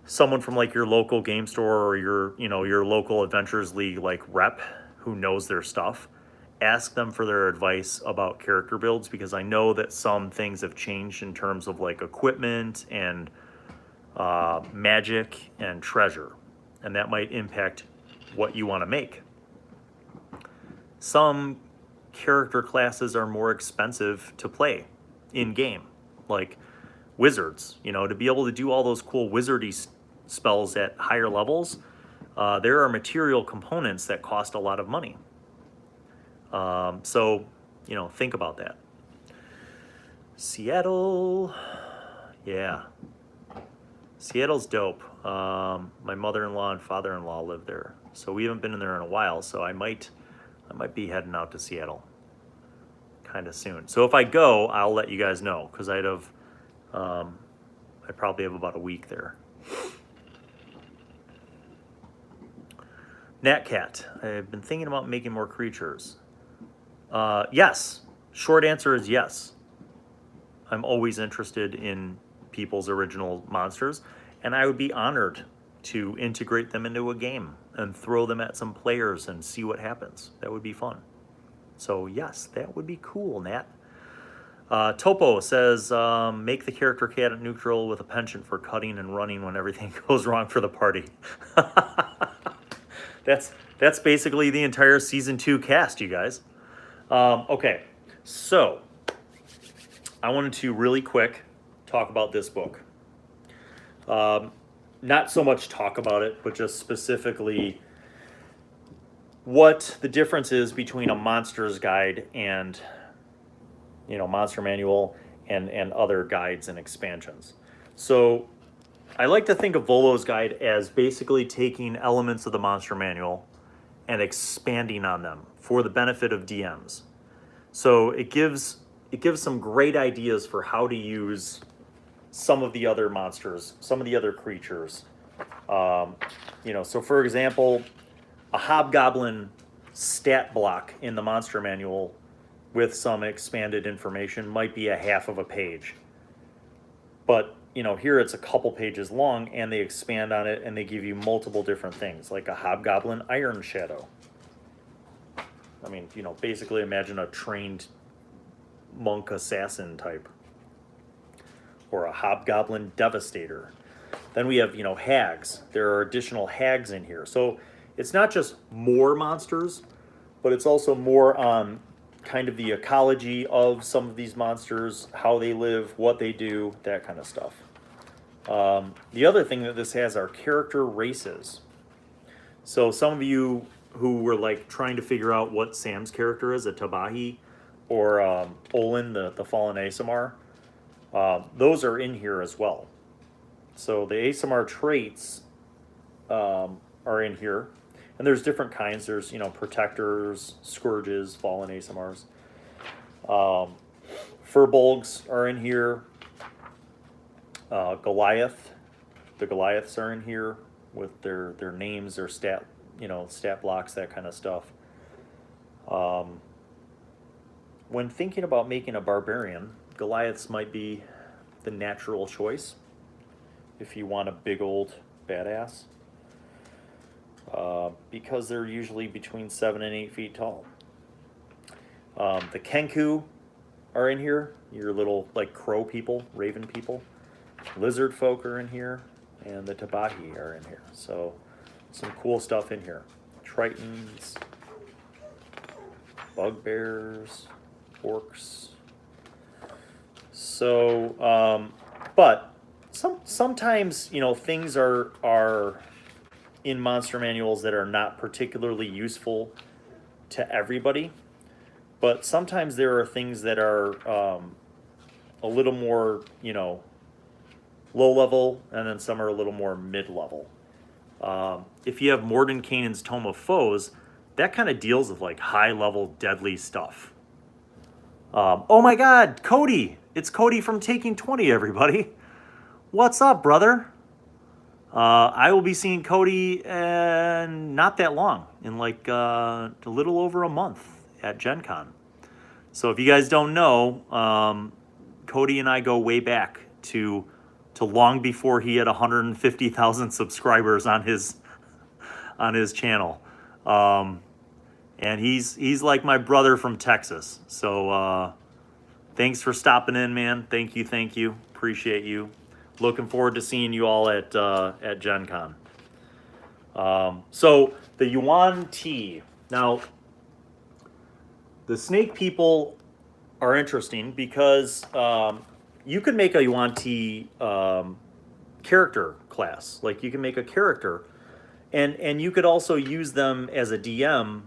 someone from like your local game store or your local Adventurers League like rep who knows their stuff. Ask them for their advice about character builds, because I know that some things have changed in terms of like equipment and magic and treasure, and that might impact what you want to make. Some character classes are more expensive to play in game, like wizards. To be able to do all those cool wizardy spells at higher levels, there are material components that cost a lot of money. So, think about that. Seattle, yeah. Seattle's dope. My mother-in-law and father-in-law live there, so we haven't been in there in a while. So I might be heading out to Seattle kind of soon. So if I go, I'll let you guys know, because I probably have about a week there. Natcat, I've been thinking about making more creatures. Yes. Short answer is yes. I'm always interested in people's original monsters, and I would be honored to integrate them into a game and throw them at some players and see what happens. That would be fun. So yes, that would be cool, Nat. Topo says, make the character cat at neutral with a penchant for cutting and running when everything goes wrong for the party. That's basically the entire season 2 cast, you guys. Okay, so I wanted to really quick talk about this book. Not so much talk about it, but just specifically what the difference is between a monster's guide and, monster manual and other guides and expansions. So I like to think of Volo's guide as basically taking elements of the monster manual and expanding on them for the benefit of DMs. So it gives some great ideas for how to use some of the other monsters, some of the other creatures. So for example, a hobgoblin stat block in the monster manual with some expanded information might be a half of a page. But, here it's a couple pages long, and they expand on it and they give you multiple different things, like a hobgoblin iron shadow. I mean, basically imagine a trained monk assassin type. Or a hobgoblin devastator. Then we have, hags. There are additional hags in here. So it's not just more monsters, but it's also more on kind of the ecology of some of these monsters, how they live, what they do, that kind of stuff. The other thing that this has are character races. So some of you who were like trying to figure out what Sam's character is, a Tabahi or Olin, the fallen Asamar, those are in here as well. So the Asamar traits are in here, and there's different kinds. There's, you know, protectors, scourges, fallen Asamars. Furbolgs are in here. Goliath, the Goliaths are in here with their names, their stat, you know, stat blocks, that kind of stuff. When thinking about making a barbarian, Goliaths might be the natural choice if you want a big old badass, because they're usually between 7 and 8 feet tall. The Kenku are in here, your little like crow people, raven people. Lizard folk are in here, and the Tabahi are in here. So some cool stuff in here. Tritons, bugbears, orcs. So, but sometimes, you know, things are in monster manuals that are not particularly useful to everybody. But sometimes there are things that are a little more, you know, low level, and then some are a little more mid level. If you have Mordenkainen's Tome of Foes, that kind of deals with like high level deadly stuff. Oh my God, Cody! It's Cody from Taking 20, everybody. What's up, brother? I will be seeing Cody in not that long, in like a little over a month at Gen Con. So if you guys don't know, Cody and I go way back to long before he had 150,000 subscribers on his channel. And he's like my brother from Texas. So thanks for stopping in, man. Thank you. Appreciate you. Looking forward to seeing you all at Gen Con. So the Yuan Ti. Now, the snake people are interesting because you can make a Yuan Ti character class. Like, you can make a character, and you could also use them as a DM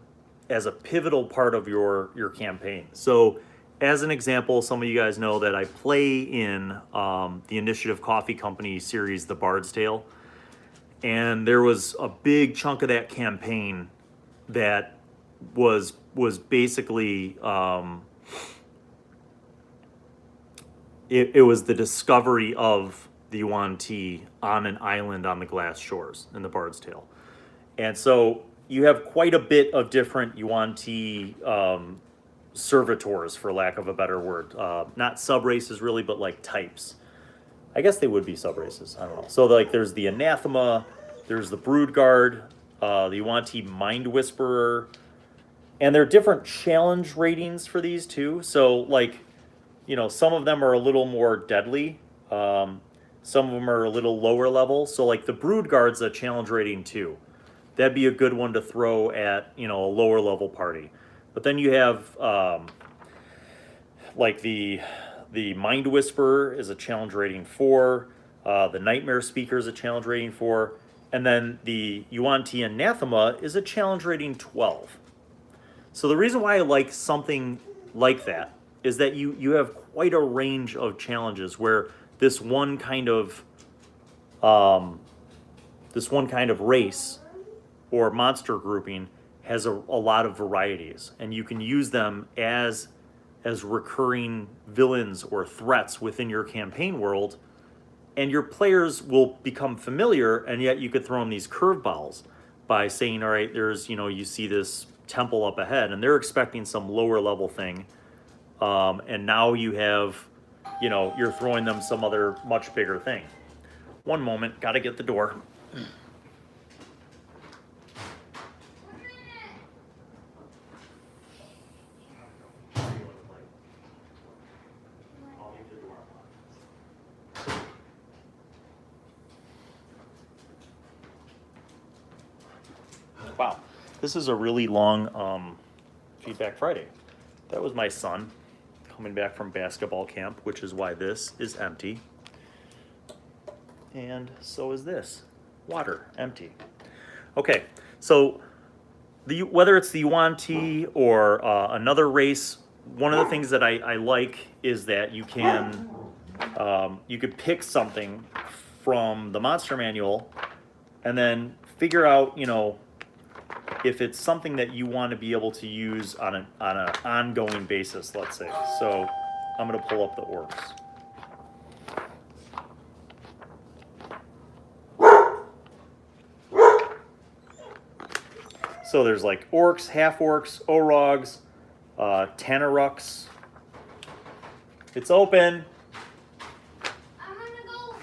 as a pivotal part of your campaign. So, as an example, some of you guys know that I play in the Initiative Coffee Company series, The Bard's Tale, and there was a big chunk of that campaign that was basically it was the discovery of the Yuan Ti on an island on the glass shores in the Bard's Tale. And so you have quite a bit of different Yuan Ti servitors, for lack of a better word. Not sub-races really, but like types. I guess they would be sub-races, I don't know. So like there's the Anathema, there's the Broodguard, the Yuan Ti Mind Whisperer, and there are different challenge ratings for these too. So like, you know, some of them are a little more deadly. Some of them are a little lower level. So like the Broodguard's a challenge rating 2. That'd be a good one to throw at, you know, a lower level party. But then you have like the Mind Whisperer is a challenge rating 4. The Nightmare Speaker is a challenge rating 4. And then the Yuan Ti Anathema is a challenge rating 12. So the reason why I like something like that is that you have quite a range of challenges where this one kind of race or monster grouping has a lot of varieties, and you can use them as recurring villains or threats within your campaign world, and your players will become familiar, and yet you could throw them these curveballs by saying, all right, there's, you know, you see this temple up ahead, and they're expecting some lower level thing, and now you have, you know, you're throwing them some other much bigger thing. One moment, gotta get the door. Wow, this is a really long Feedback Friday. That was my son coming back from basketball camp, which is why this is empty. And so is this. Water, empty. Okay, so whether it's the Yuan-Ti or another race, one of the things that I like is that you could pick something from the monster manual and then figure out, if it's something that you want to be able to use on an ongoing basis, let's say. So I'm going to pull up the orcs. So there's like orcs, half-orcs, orogs, Tanaruks. It's open. I'm gonna go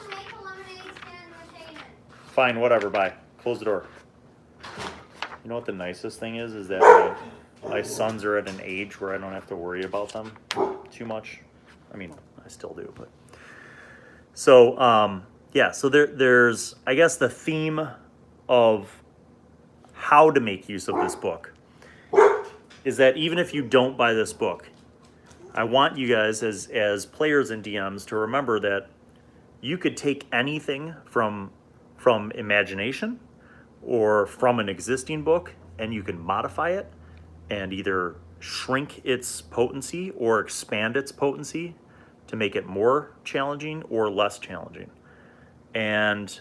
make a lemonade stand with Hayden. Fine, whatever, bye. Close the door. You know what the nicest thing is that my sons are at an age where I don't have to worry about them too much. I mean, I still do, but. So, yeah, so there's, I guess, the theme of how to make use of this book is that even if you don't buy this book, I want you guys as players and DMs to remember that you could take anything from imagination or from an existing book and you can modify it and either shrink its potency or expand its potency to make it more challenging or less challenging. And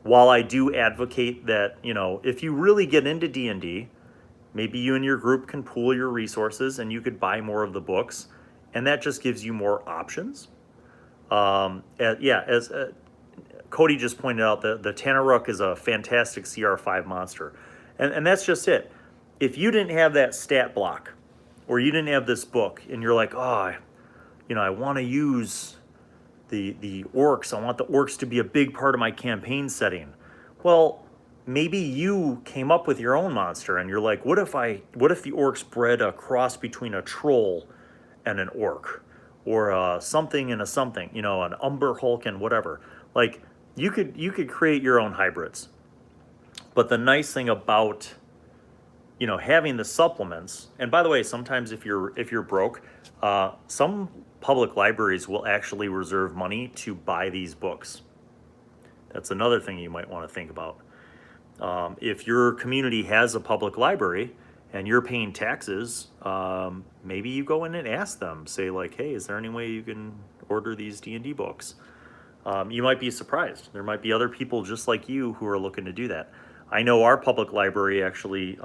while I do advocate that, if you really get into D&D, maybe you and your group can pool your resources and you could buy more of the books, and that just gives you more options. As Cody just pointed out, the Tanaruk is a fantastic CR5 monster. And that's just it. If you didn't have that stat block, or you didn't have this book, and you're like, I want to use the orcs. I want the orcs to be a big part of my campaign setting. Well, maybe you came up with your own monster and you're like, what if the orcs bred a cross between a troll and an orc, or something and a something, an Umber Hulk and whatever. Like you could create your own hybrids. But the nice thing about having the supplements, and by the way, sometimes if you're broke, some public libraries will actually reserve money to buy these books. That's another thing you might want to think about. If your community has a public library and you're paying taxes, maybe you go in and ask them, say like, hey, is there any way you can order these D&D books? You might be surprised. There might be other people just like you who are looking to do that. I know our public library actually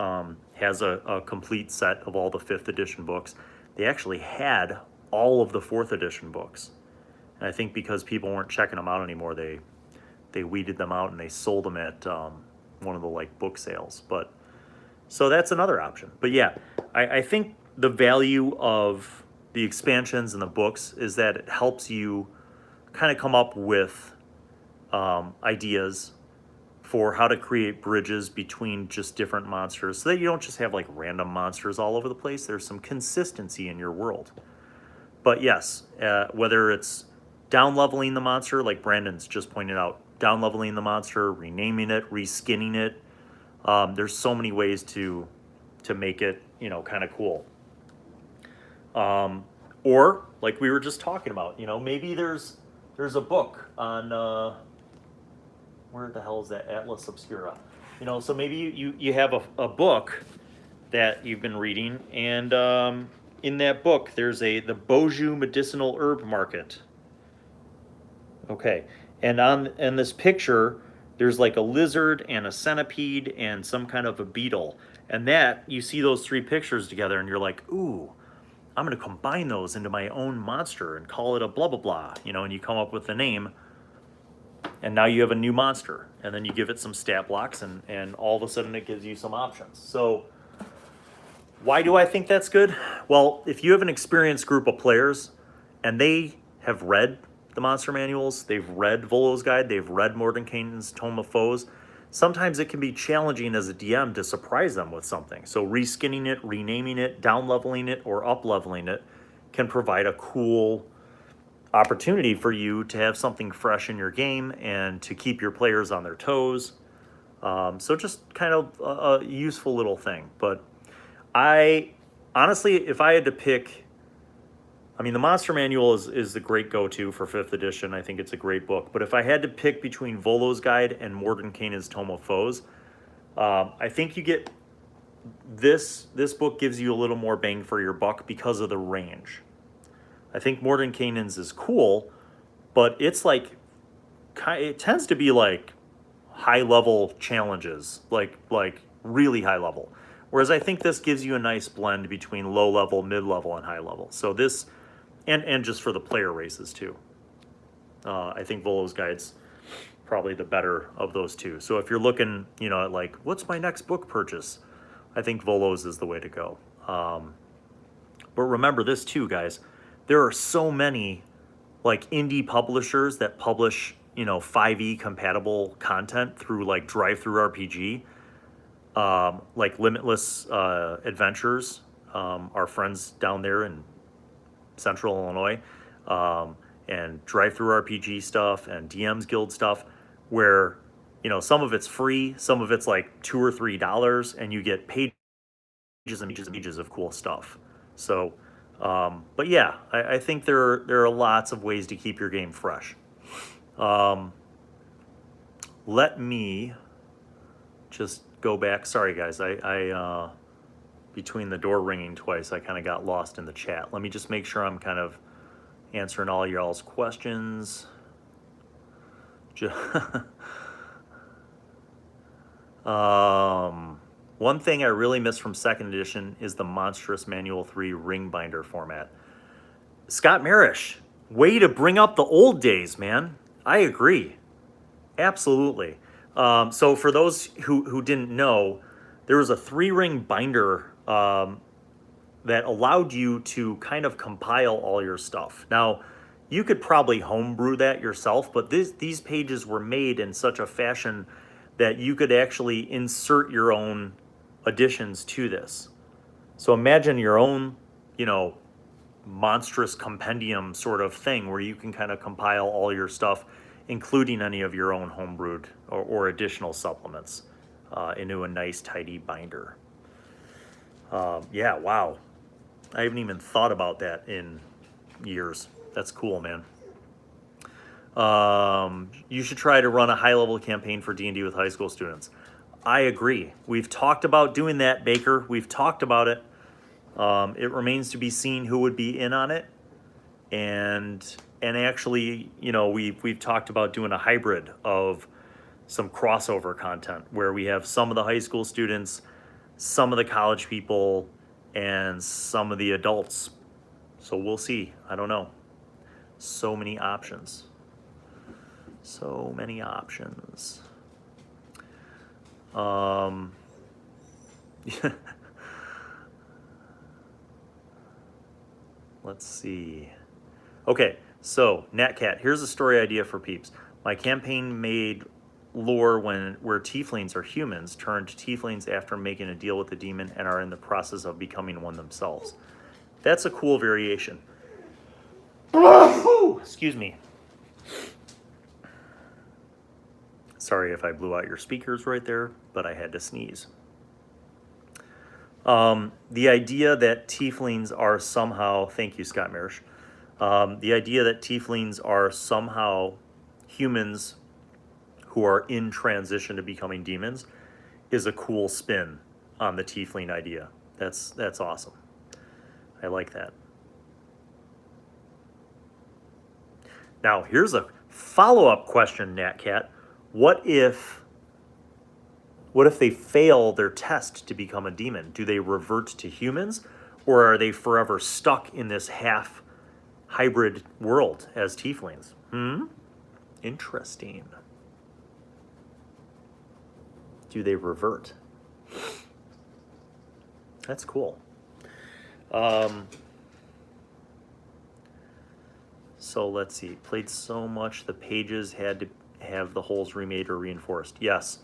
has a complete set of all the 5th edition books. They actually had all of the 4th edition books. And I think because people weren't checking them out anymore, they weeded them out and they sold them at one of the book sales. But so that's another option. But yeah, I think the value of the expansions and the books is that it helps you kind of come up with ideas for how to create bridges between just different monsters so that you don't just have random monsters all over the place. There's some consistency in your world. But yes, whether it's down leveling the monster, like Brandon's just pointed out, down leveling the monster, renaming it, reskinning it, there's so many ways to make it, kind of cool. Or like we were just talking about, maybe there's a book on where the hell is that? Atlas Obscura. So maybe you have a book that you've been reading, and in that book there's the Mooxhu medicinal herb market. Okay, and in this picture there's a lizard and a centipede and some kind of a beetle, and that you see those 3 pictures together and you're like, ooh, I'm gonna combine those into my own monster and call it a blah blah blah, and you come up with the name. And now you have a new monster, and then you give it some stat blocks, and all of a sudden it gives you some options. So why do I think that's good? Well, if you have an experienced group of players and they have read the monster manuals, they've read Volo's Guide, they've read Mordenkainen's Tome of Foes, sometimes it can be challenging as a DM to surprise them with something. So reskinning it, renaming it, down leveling it, or up leveling it can provide a cool opportunity for you to have something fresh in your game and to keep your players on their toes. So just kind of a useful little thing. But I honestly, if I had to pick, the Monster Manual is the great go-to for 5th edition. I think it's a great book. But if I had to pick between Volo's Guide and Mordenkainen's Tome of Foes, I think you get this book gives you a little more bang for your buck because of the range. I think Mordenkainen's is cool, but it's like it tends to be like high level challenges, like really high level. Whereas I think this gives you a nice blend between low level, mid level, and high level. So this, and just for the player races too. I think Volo's Guide's probably the better of those two. So if you're looking, you know, at like, what's my next book purchase? I think Volo's is the way to go. But remember this too, guys. There are so many like indie publishers that publish, you know, 5e compatible content through like Drive-Thru RPG, like Limitless Adventures, our friends down there in Central Illinois, and Drive-Thru RPG stuff and DM's Guild stuff, where, you know, some of it's free, some of it's like $2 or $3, and you get pages and pages and pages of cool stuff. So, but yeah, I think there are lots of ways to keep your game fresh. Let me just go back. Sorry, guys. I between the door ringing twice, I kind of got lost in the chat. Let me just make sure I'm kind of answering all y'all's questions. One thing I really miss from second edition is the Monstrous Manual 3 ring binder format. Scott Marish, way to bring up the old days, man. I agree. Absolutely. So for those who didn't know, there was a 3-ring binder that allowed you to kind of compile all your stuff. Now, you could probably homebrew that yourself, but these pages were made in such a fashion that you could actually insert your own additions to this. So imagine your own, you know, monstrous compendium sort of thing where you can kind of compile all your stuff, including any of your own homebrewed or additional supplements, into a nice tidy binder. Yeah, wow. I haven't even thought about that in years. That's cool, man. You should try to run a high-level campaign for D&D with high school students. I agree. We've talked about doing that, Baker. We've talked about it. It remains to be seen who would be in on it. And actually, you know, we've talked about doing a hybrid of some crossover content where we have some of the high school students, some of the college people, and some of the adults. So we'll see. I don't know. So many options. So many options. Let's see. Okay, so Natcat, here's a story idea for peeps. My campaign made lore where tieflings are humans turned tieflings after making a deal with the demon and are in the process of becoming one themselves. That's a cool variation. Excuse me. Sorry if I blew out your speakers right there, but I had to sneeze. The idea that tieflings are somehow, thank you, Scott Marish. The idea that tieflings are somehow humans who are in transition to becoming demons is a cool spin on the tiefling idea. That's awesome. I like that. Now, here's a follow-up question, Natcat. What if they fail their test to become a demon? Do they revert to humans, or are they forever stuck in this half hybrid world as tieflings? Interesting. Do they revert? That's cool. So let's see. Played so much the pages had to have the holes remade or reinforced. Yes,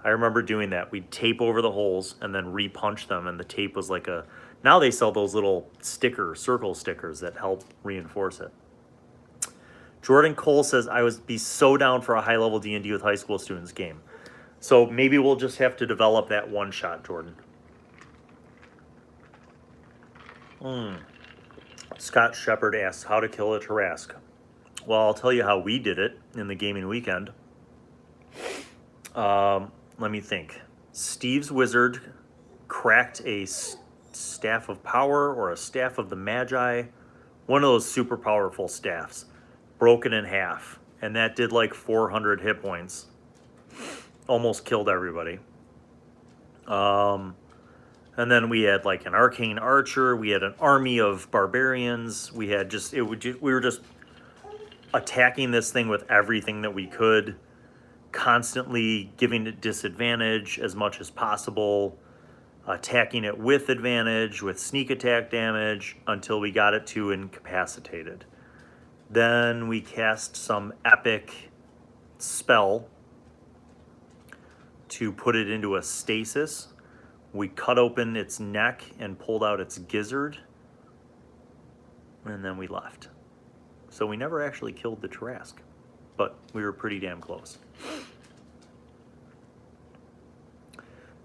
I remember doing that. We'd tape over the holes and then repunch them, and the tape was like a... Now they sell those little circle stickers that help reinforce it. Jordan Cole says, I would be so down for a high-level D&D with high school students game. So maybe we'll just have to develop that one shot, Jordan. Scott Shepard asks, how to kill a Tarrasque. Well, I'll tell you how we did it in the gaming weekend. Let me think. Steve's wizard cracked a staff of power or a staff of the Magi, one of those super powerful staffs, broke it in half, and that did like 400 hit points. Almost killed everybody. And then we had like an arcane archer. We had an army of barbarians. We had we were just attacking this thing with everything that we could, constantly giving it disadvantage as much as possible, attacking it with advantage, with sneak attack damage, until we got it to incapacitated. Then we cast some epic spell to put it into a stasis. We cut open its neck and pulled out its gizzard, and then we left. So we never actually killed the Tarrasque, but we were pretty damn close.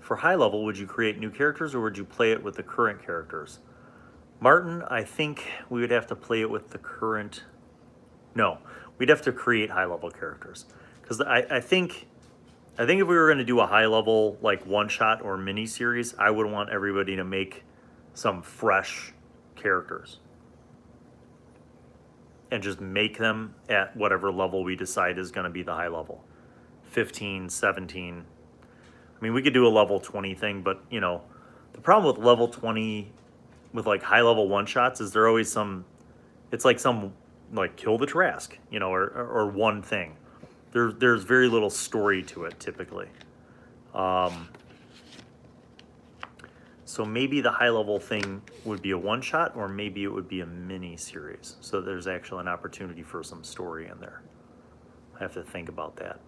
For high level, would you create new characters or would you play it with the current characters? Martin, I think we would have to play it with the current... No, we'd have to create high level characters. Because I think if we were going to do a high level like one shot or mini series, I would want everybody to make some fresh characters and just make them at whatever level we decide is going to be the high level. 15, 17. I mean, we could do a level 20 thing, but you know, the problem with level 20 with like high level one shots is there always it's like some like kill the Tarrasque, you know, or one thing. There's very little story to it typically. So maybe the high level thing would be a one shot, or maybe it would be a mini series. So there's actually an opportunity for some story in there. I have to think about that.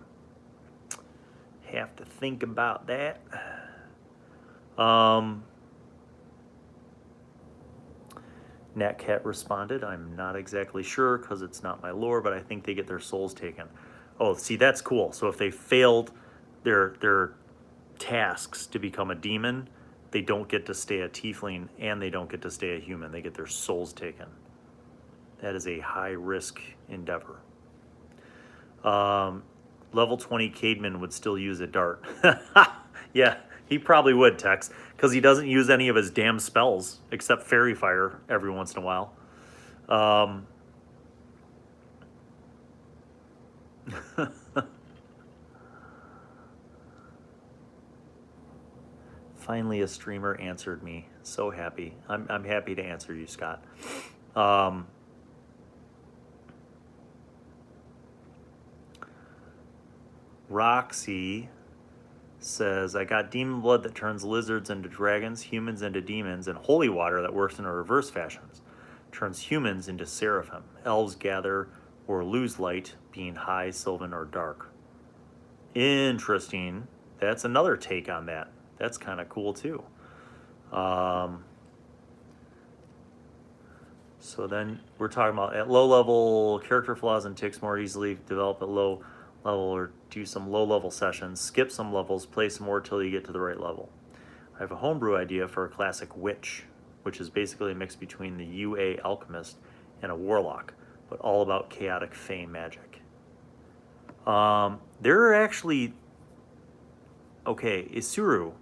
Natcat responded, I'm not exactly sure because it's not my lore, but I think they get their souls taken. Oh, see, that's cool. So if they failed their tasks to become a demon, they don't get to stay a tiefling and they don't get to stay a human. They get their souls taken. That is a high risk endeavor. Level 20 Cademan would still use a dart. Yeah, he probably would, Tex, because he doesn't use any of his damn spells except Fairy Fire every once in a while. Finally, a streamer answered me. So happy. I'm happy to answer you, Scott. Roxy says, I got demon blood that turns lizards into dragons, humans into demons, and holy water that works in a reverse fashion. Turns humans into seraphim. Elves gather or lose light, being high, sylvan, or dark. Interesting. That's another take on that. That's kind of cool too. So then we're talking about at low level, character flaws and ticks more easily develop at low level, or do some low level sessions, skip some levels, play some more till you get to the right level. I have a homebrew idea for a classic witch, which is basically a mix between the UA alchemist and a warlock, but all about chaotic fey magic. There are actually, okay, Isuru.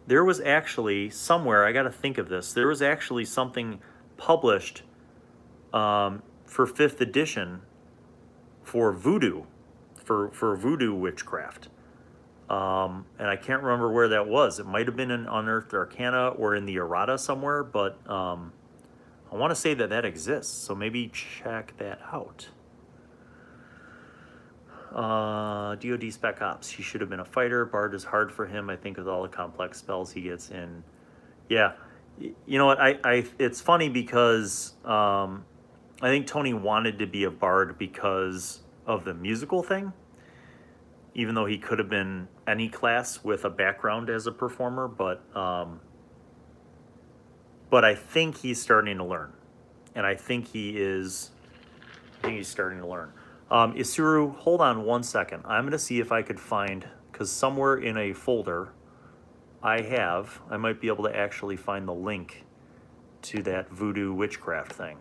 There was actually somewhere, I got to think of this, there was actually something published for 5th edition for voodoo, for voodoo witchcraft. And I can't remember where that was. It might have been in Unearthed Arcana or in the errata somewhere, but I want to say that that exists, so maybe check that out. DoD Spec Ops, he should have been a fighter. Bard is hard for him, I think, with all the complex spells he gets in. Yeah, you know what, it's funny because I think Tony wanted to be a bard because of the musical thing, even though he could have been any class with a background as a performer, but I think he's starting to learn, and I think he's starting to learn. Isuru, hold on one second. I'm going to see if I could find, because somewhere in a folder I might be able to actually find the link to that voodoo witchcraft thing,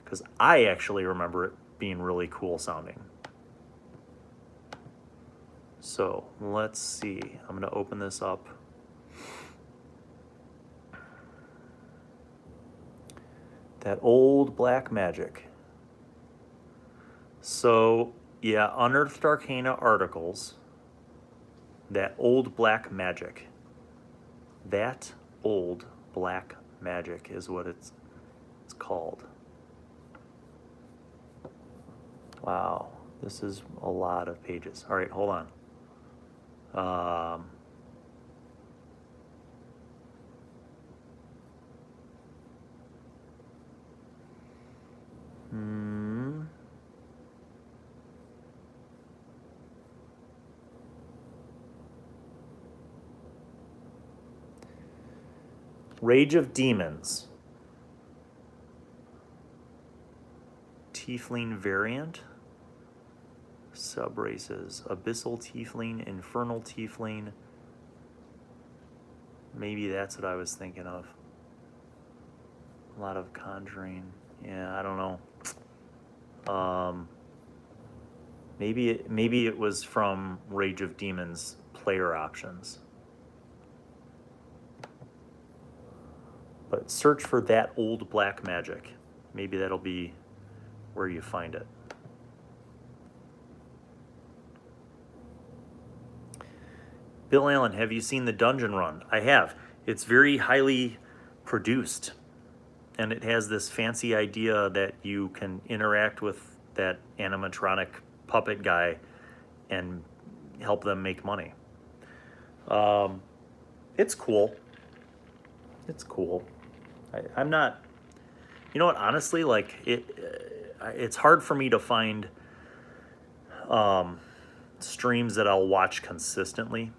because I actually remember it being really cool sounding. So let's see. I'm going to open this up. That old black magic. So, yeah, Unearthed Arcana articles. That old black magic. That old black magic is what it's called. Wow, this is a lot of pages. All right, hold on. Rage of Demons. Tiefling variant. Subraces. Abyssal Tiefling, Infernal Tiefling. Maybe that's what I was thinking of. A lot of conjuring. Yeah, I don't know. Maybe it was from Rage of Demons player options. But search for that old black magic. Maybe that'll be where you find it. Bill Allen, have you seen the dungeon run? I have. It's very highly produced. And it has this fancy idea that you can interact with that animatronic puppet guy and help them make money. It's cool. It's cool. I'm not, you know what, honestly, like, it's hard for me to find streams that I'll watch consistently,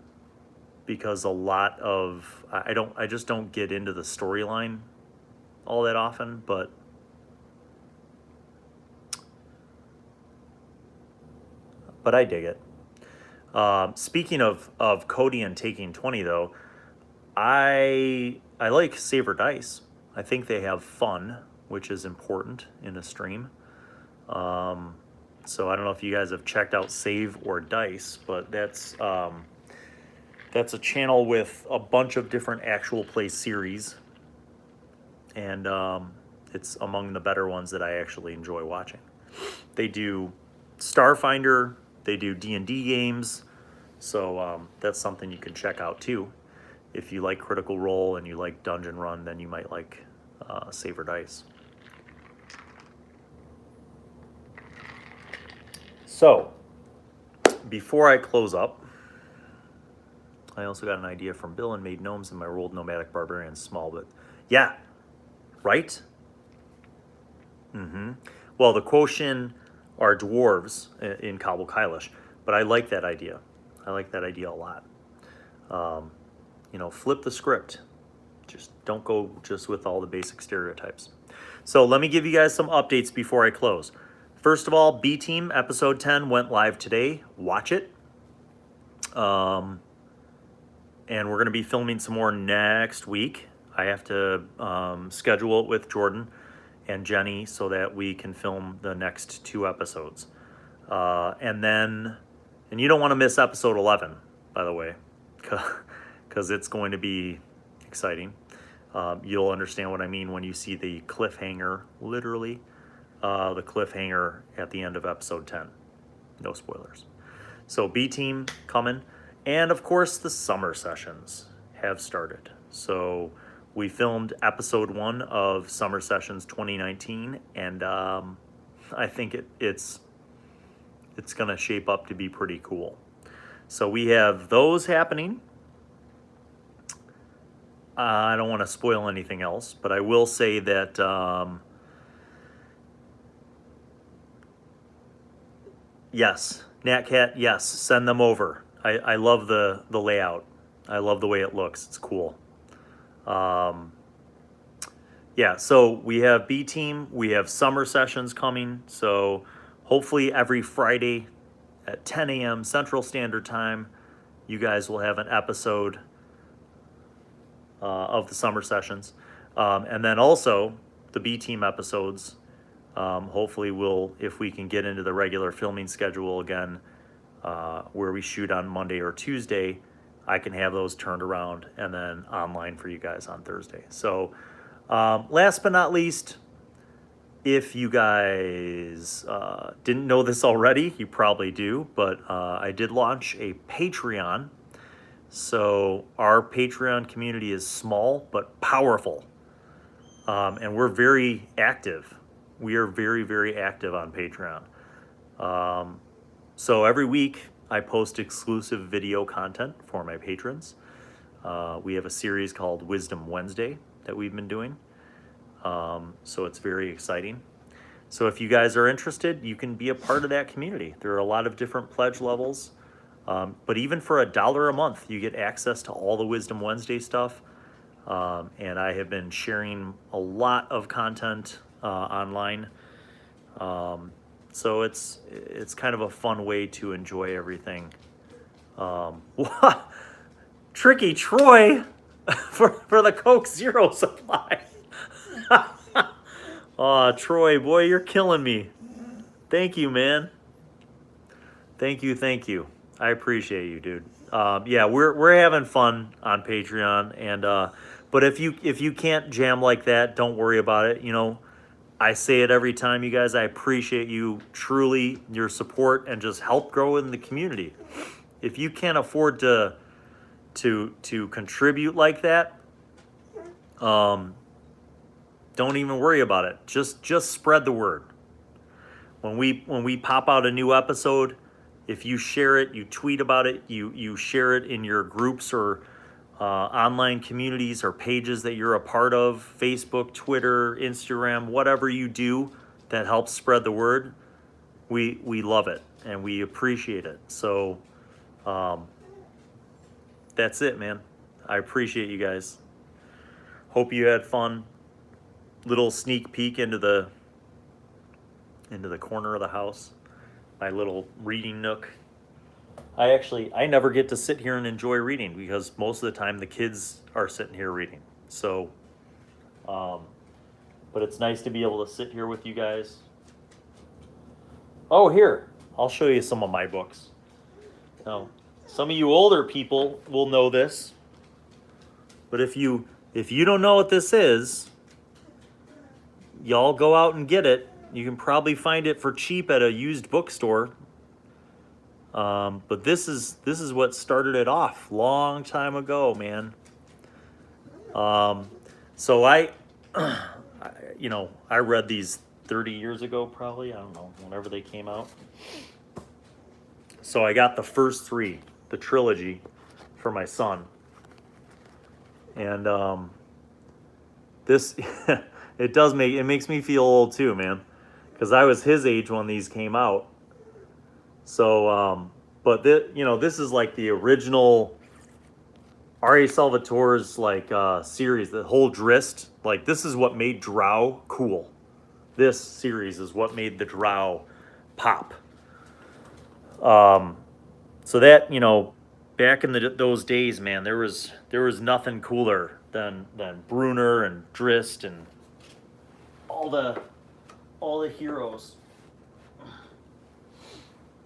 because a lot of, I just don't get into the storyline all that often, but I dig it. Speaking of Cody and taking 20 though, I like Saber Dice. I think they have fun, which is important in a stream. So I don't know if you guys have checked out Save or Dice, but that's a channel with a bunch of different actual play series, and it's among the better ones that I actually enjoy watching. They do Starfinder, they do D&D games, so that's something you can check out too. If you like Critical Role and you like Dungeon Run, then you might like Saber Dice. So, before I close up, I also got an idea from Bill and made gnomes in my rolled nomadic barbarian small, but yeah, right? Well, the Quotient are dwarves in Cobble Kylish, but I like that idea. I like that idea a lot. You know, flip the script. Just don't go just with all the basic stereotypes. So let me give you guys some updates before I close. First of all, B Team episode 10 went live today. Watch it. And we're going to be filming some more next week. I have to schedule it with Jordan and Jenny so that we can film the next 2 episodes. And you don't want to miss episode 11, by the way, because it's going to be exciting. You'll understand what I mean when you see the cliffhanger, literally, the cliffhanger at the end of episode 10. No spoilers. So B Team coming. And of course, the summer sessions have started. So we filmed episode 1 of Summer Sessions 2019, and I think it's going to shape up to be pretty cool. So we have those happening. I don't want to spoil anything else, but I will say that yes, Natcat, yes, send them over. I love the layout. I love the way it looks. It's cool. Yeah, so we have B Team. We have summer sessions coming. So hopefully every Friday at 10 a.m. Central Standard Time, you guys will have an episode of the summer sessions. And then also the B Team episodes. Hopefully if we can get into the regular filming schedule again, where we shoot on Monday or Tuesday, I can have those turned around and then online for you guys on Thursday. So last but not least, if you guys didn't know this already, you probably do, but I did launch a Patreon. So our Patreon community is small but powerful, and we're very active. We are very, very active on Patreon. So every week I post exclusive video content for my patrons. We have a series called Wisdom Wednesday that we've been doing. So it's very exciting. So if you guys are interested, you can be a part of that community. There are a lot of different pledge levels. But even for $1 a month, you get access to all the Wisdom Wednesday stuff. And I have been sharing a lot of content online. So it's kind of a fun way to enjoy everything. Tricky Troy for the Coke Zero supply. Aw, Troy, boy, you're killing me. Thank you, man. Thank you. I appreciate you, dude. Yeah, we're having fun on Patreon, and but if you can't jam like that, don't worry about it. You know, I say it every time, you guys. I appreciate you truly, your support, and just help grow in the community. If you can't afford to contribute like that, don't even worry about it. Just spread the word. When we pop out a new episode, if you share it, you tweet about it, you share it in your groups or online communities or pages that you're a part of, Facebook, Twitter, Instagram, whatever you do that helps spread the word, we love it and we appreciate it. So that's it, man. I appreciate you guys. Hope you had fun. Little sneak peek into the corner of the house, my little reading nook. I never get to sit here and enjoy reading because most of the time the kids are sitting here reading. So, but it's nice to be able to sit here with you guys. Oh, here, I'll show you some of my books. Now, some of you older people will know this, but if you don't know what this is, y'all go out and get it. You can probably find it for cheap at a used bookstore. But this is what started it off long time ago, man. So I read these 30 years ago, probably. I don't know, whenever they came out. So I got the first three, the trilogy, for my son. And this it makes me feel old too, man, because I was his age when these came out. So, but this is like the original R.A. Salvatore's series, the whole Drist. Like, this is what made Drow cool. This series is what made the Drow pop. So that, back in those days, man, there was nothing cooler than Brunner and Drist and all the heroes.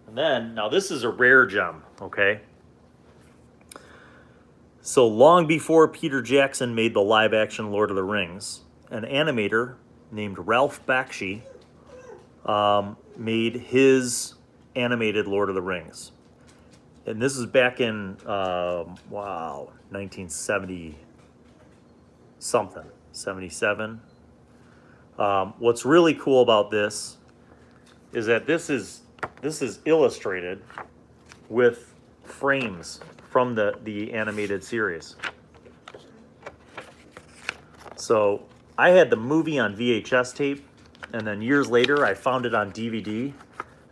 And then, now this is a rare gem, okay? So long before Peter Jackson made the live-action Lord of the Rings, an animator named Ralph Bakshi made his animated Lord of the Rings. And this is back in, 1970 something, 77. What's really cool about this is that this is illustrated with frames from the animated series. So I had the movie on VHS tape, and then years later I found it on DVD,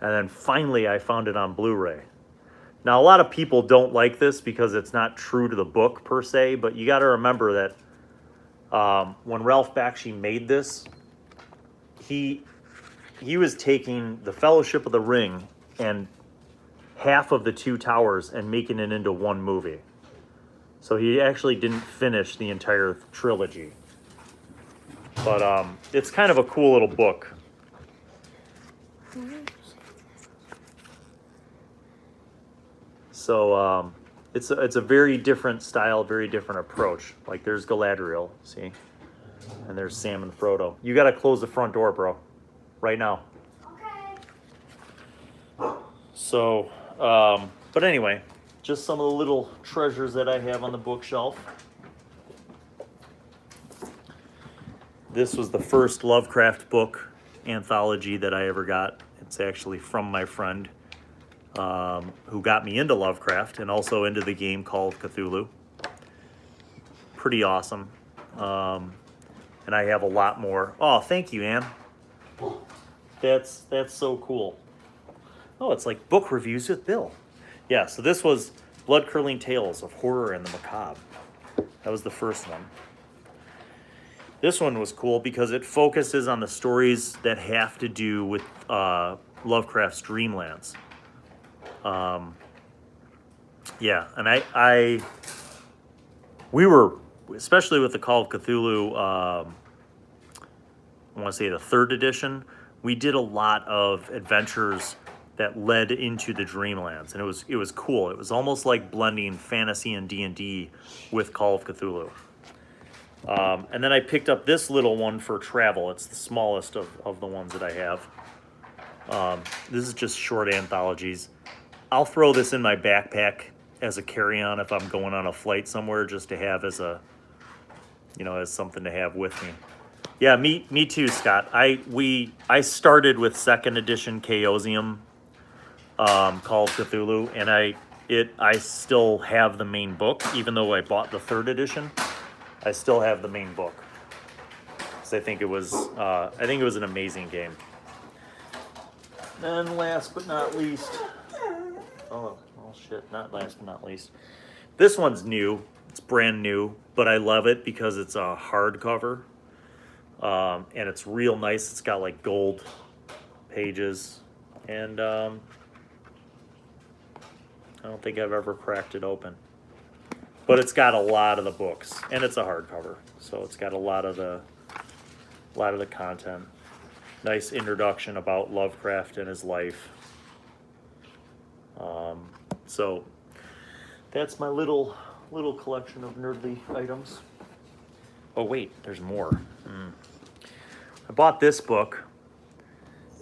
and then finally I found it on Blu-ray. Now, a lot of people don't like this because it's not true to the book per se, but you got to remember that when Ralph Bakshi made this, he was taking the Fellowship of the Ring and half of the Two Towers and making it into one movie. So he actually didn't finish the entire trilogy. But it's kind of a cool little book. So it's a very different style, very different approach. Like there's Galadriel, see? And there's Sam and Frodo. You gotta close the front door, bro. Right now. Okay. So, but anyway, just some of the little treasures that I have on the bookshelf. This was the first Lovecraft book anthology that I ever got. It's actually from my friend who got me into Lovecraft and also into the game called Cthulhu. Pretty awesome. And I have a lot more. Oh, thank you, Anne. That's so cool. Oh, it's like book reviews with Bill. Yeah, so this was Blood-Curdling Tales of Horror and the Macabre. That was the first one. This one was cool because it focuses on the stories that have to do with Lovecraft's Dreamlands. Yeah, and we were, especially with the Call of Cthulhu, I want to say the 3rd edition, we did a lot of adventures that led into the Dreamlands, and it was cool. It was almost like blending fantasy and D&D with Call of Cthulhu. And then I picked up this little one for travel. It's the smallest of the ones that I have. This is just short anthologies. I'll throw this in my backpack as a carry-on if I'm going on a flight somewhere, just to have as a, as something to have with me. Yeah, me too, Scott. I started with 2nd edition Chaosium, Call of Cthulhu, and I still have the main book, even though I bought the 3rd edition. I still have the main book. So I think it was an amazing game. And last but not least, oh shit, not last but not least. This one's new. It's brand new, but I love it because it's a hardcover. And it's real nice. It's got like gold pages, and I don't think I've ever cracked it open. But it's got a lot of the books, and it's a hardcover, so it's got a lot of the content. Nice introduction about Lovecraft and his life. So that's my little collection of nerdly items. Oh wait, there's more. I bought this book.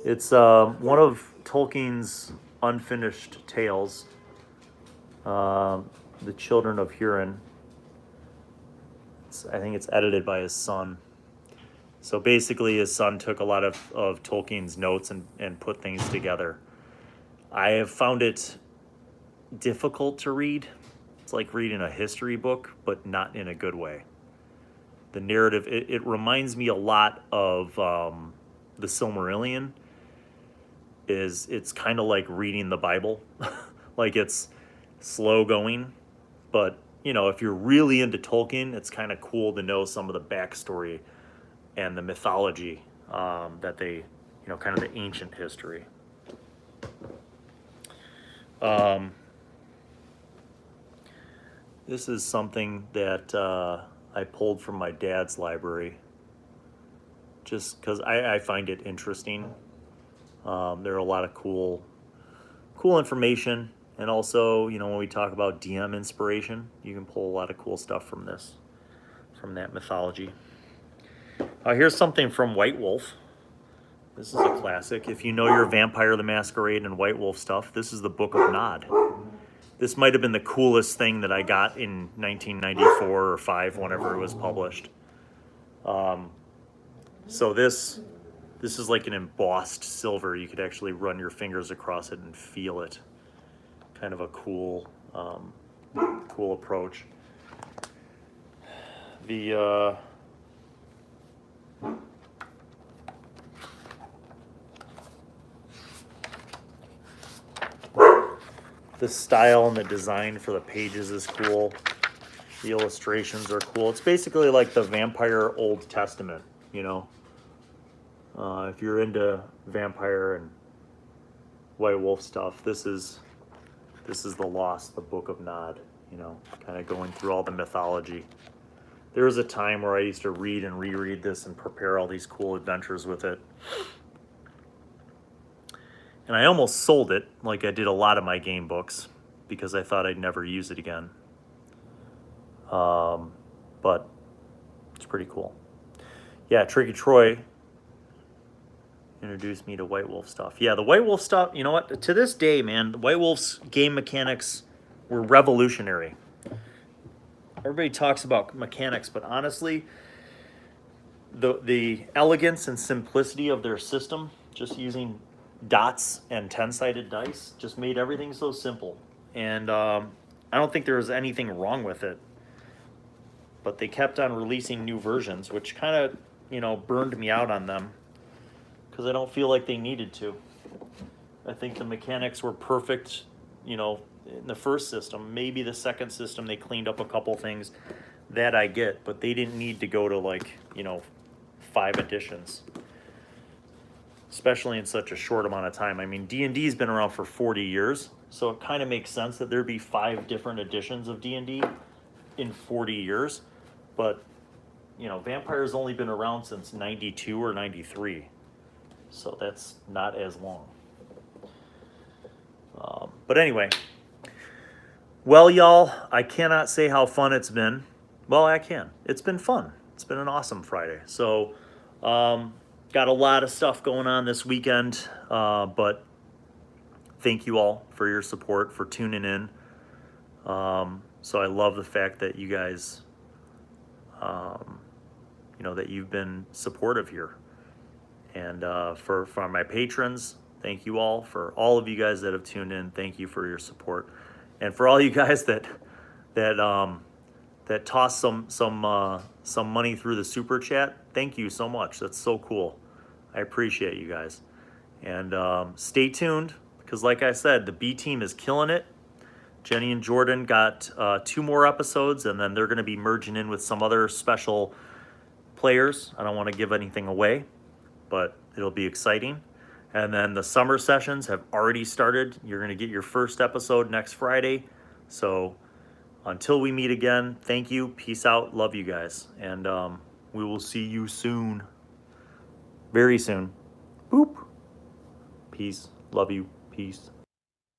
It's one of Tolkien's unfinished tales. The Children of Hurin. I think it's edited by his son. So basically his son took a lot of Tolkien's notes and put things together. I have found it difficult to read. It's like reading a history book, but not in a good way. The narrative, it reminds me a lot of the Silmarillion. It's kind of like reading the Bible. Like it's slow going, but if you're really into Tolkien, it's kind of cool to know some of the backstory and the mythology that they, kind of the ancient history. This is something that I pulled from my dad's library just because I find it interesting. There are a lot of cool information. And also, when we talk about DM inspiration, you can pull a lot of cool stuff from that mythology. Here's something from White Wolf. This is a classic. If you know your Vampire the Masquerade and White Wolf stuff, this is the Book of Nod. This might have been the coolest thing that I got in 1994 or 5, whenever it was published. So this is like an embossed silver. You could actually run your fingers across it and feel it. Kind of a cool approach. The style and the design for the pages is cool. The illustrations are cool. It's basically like the Vampire Old Testament, if you're into Vampire and White Wolf stuff, this is the Lost, the Book of Nod, kind of going through all the mythology. There was a time where I used to read and reread this and prepare all these cool adventures with it. And I almost sold it, like I did a lot of my game books. because I thought I'd never use it again. But it's pretty cool. Yeah, Tricky Troy introduced me to White Wolf stuff. Yeah, the White Wolf stuff, you know what? To this day, man, the White Wolf's game mechanics were revolutionary. Everybody talks about mechanics, but honestly, the elegance and simplicity of their system, just using dots and 10-sided dice, just made everything so simple. And I don't think there was anything wrong with it. But they kept on releasing new versions, which kind of, you know, burned me out on them, because I don't feel like they needed to. I think the mechanics were perfect, you know, in the first system. Maybe the second system they cleaned up a couple things that I get, but they didn't need to go to, like, you know, 5 editions, especially in such a short amount of time. I mean, D&D's been around for 40 years, so it kind of makes sense that there'd be 5 different editions of D&D in 40 years. But, you know, Vampire's only been around since 92 or 93, so that's not as long. But anyway, well, y'all, I cannot say how fun it's been. Well, I can. It's been fun. It's been an awesome Friday. So, got a lot of stuff going on this weekend, but thank you all for your support, for tuning in. So I love the fact that you guys, you know, that you've been supportive here. And for my patrons, thank you all. For all of you guys that have tuned in, thank you for your support. And for all you guys that toss some money through the super chat, thank you so much. That's so cool. I appreciate you guys. And stay tuned, because like I said, the B team is killing it. Jenny and Jordan got 2 more episodes, and then they're going to be merging in with some other special players. I don't want to give anything away, but it'll be exciting. And then the summer sessions have already started. You're going to get your first episode next Friday. So until we meet again, thank you. Peace out. Love you guys. And we will see you soon. Very soon. Boop. Peace. Love you. Peace.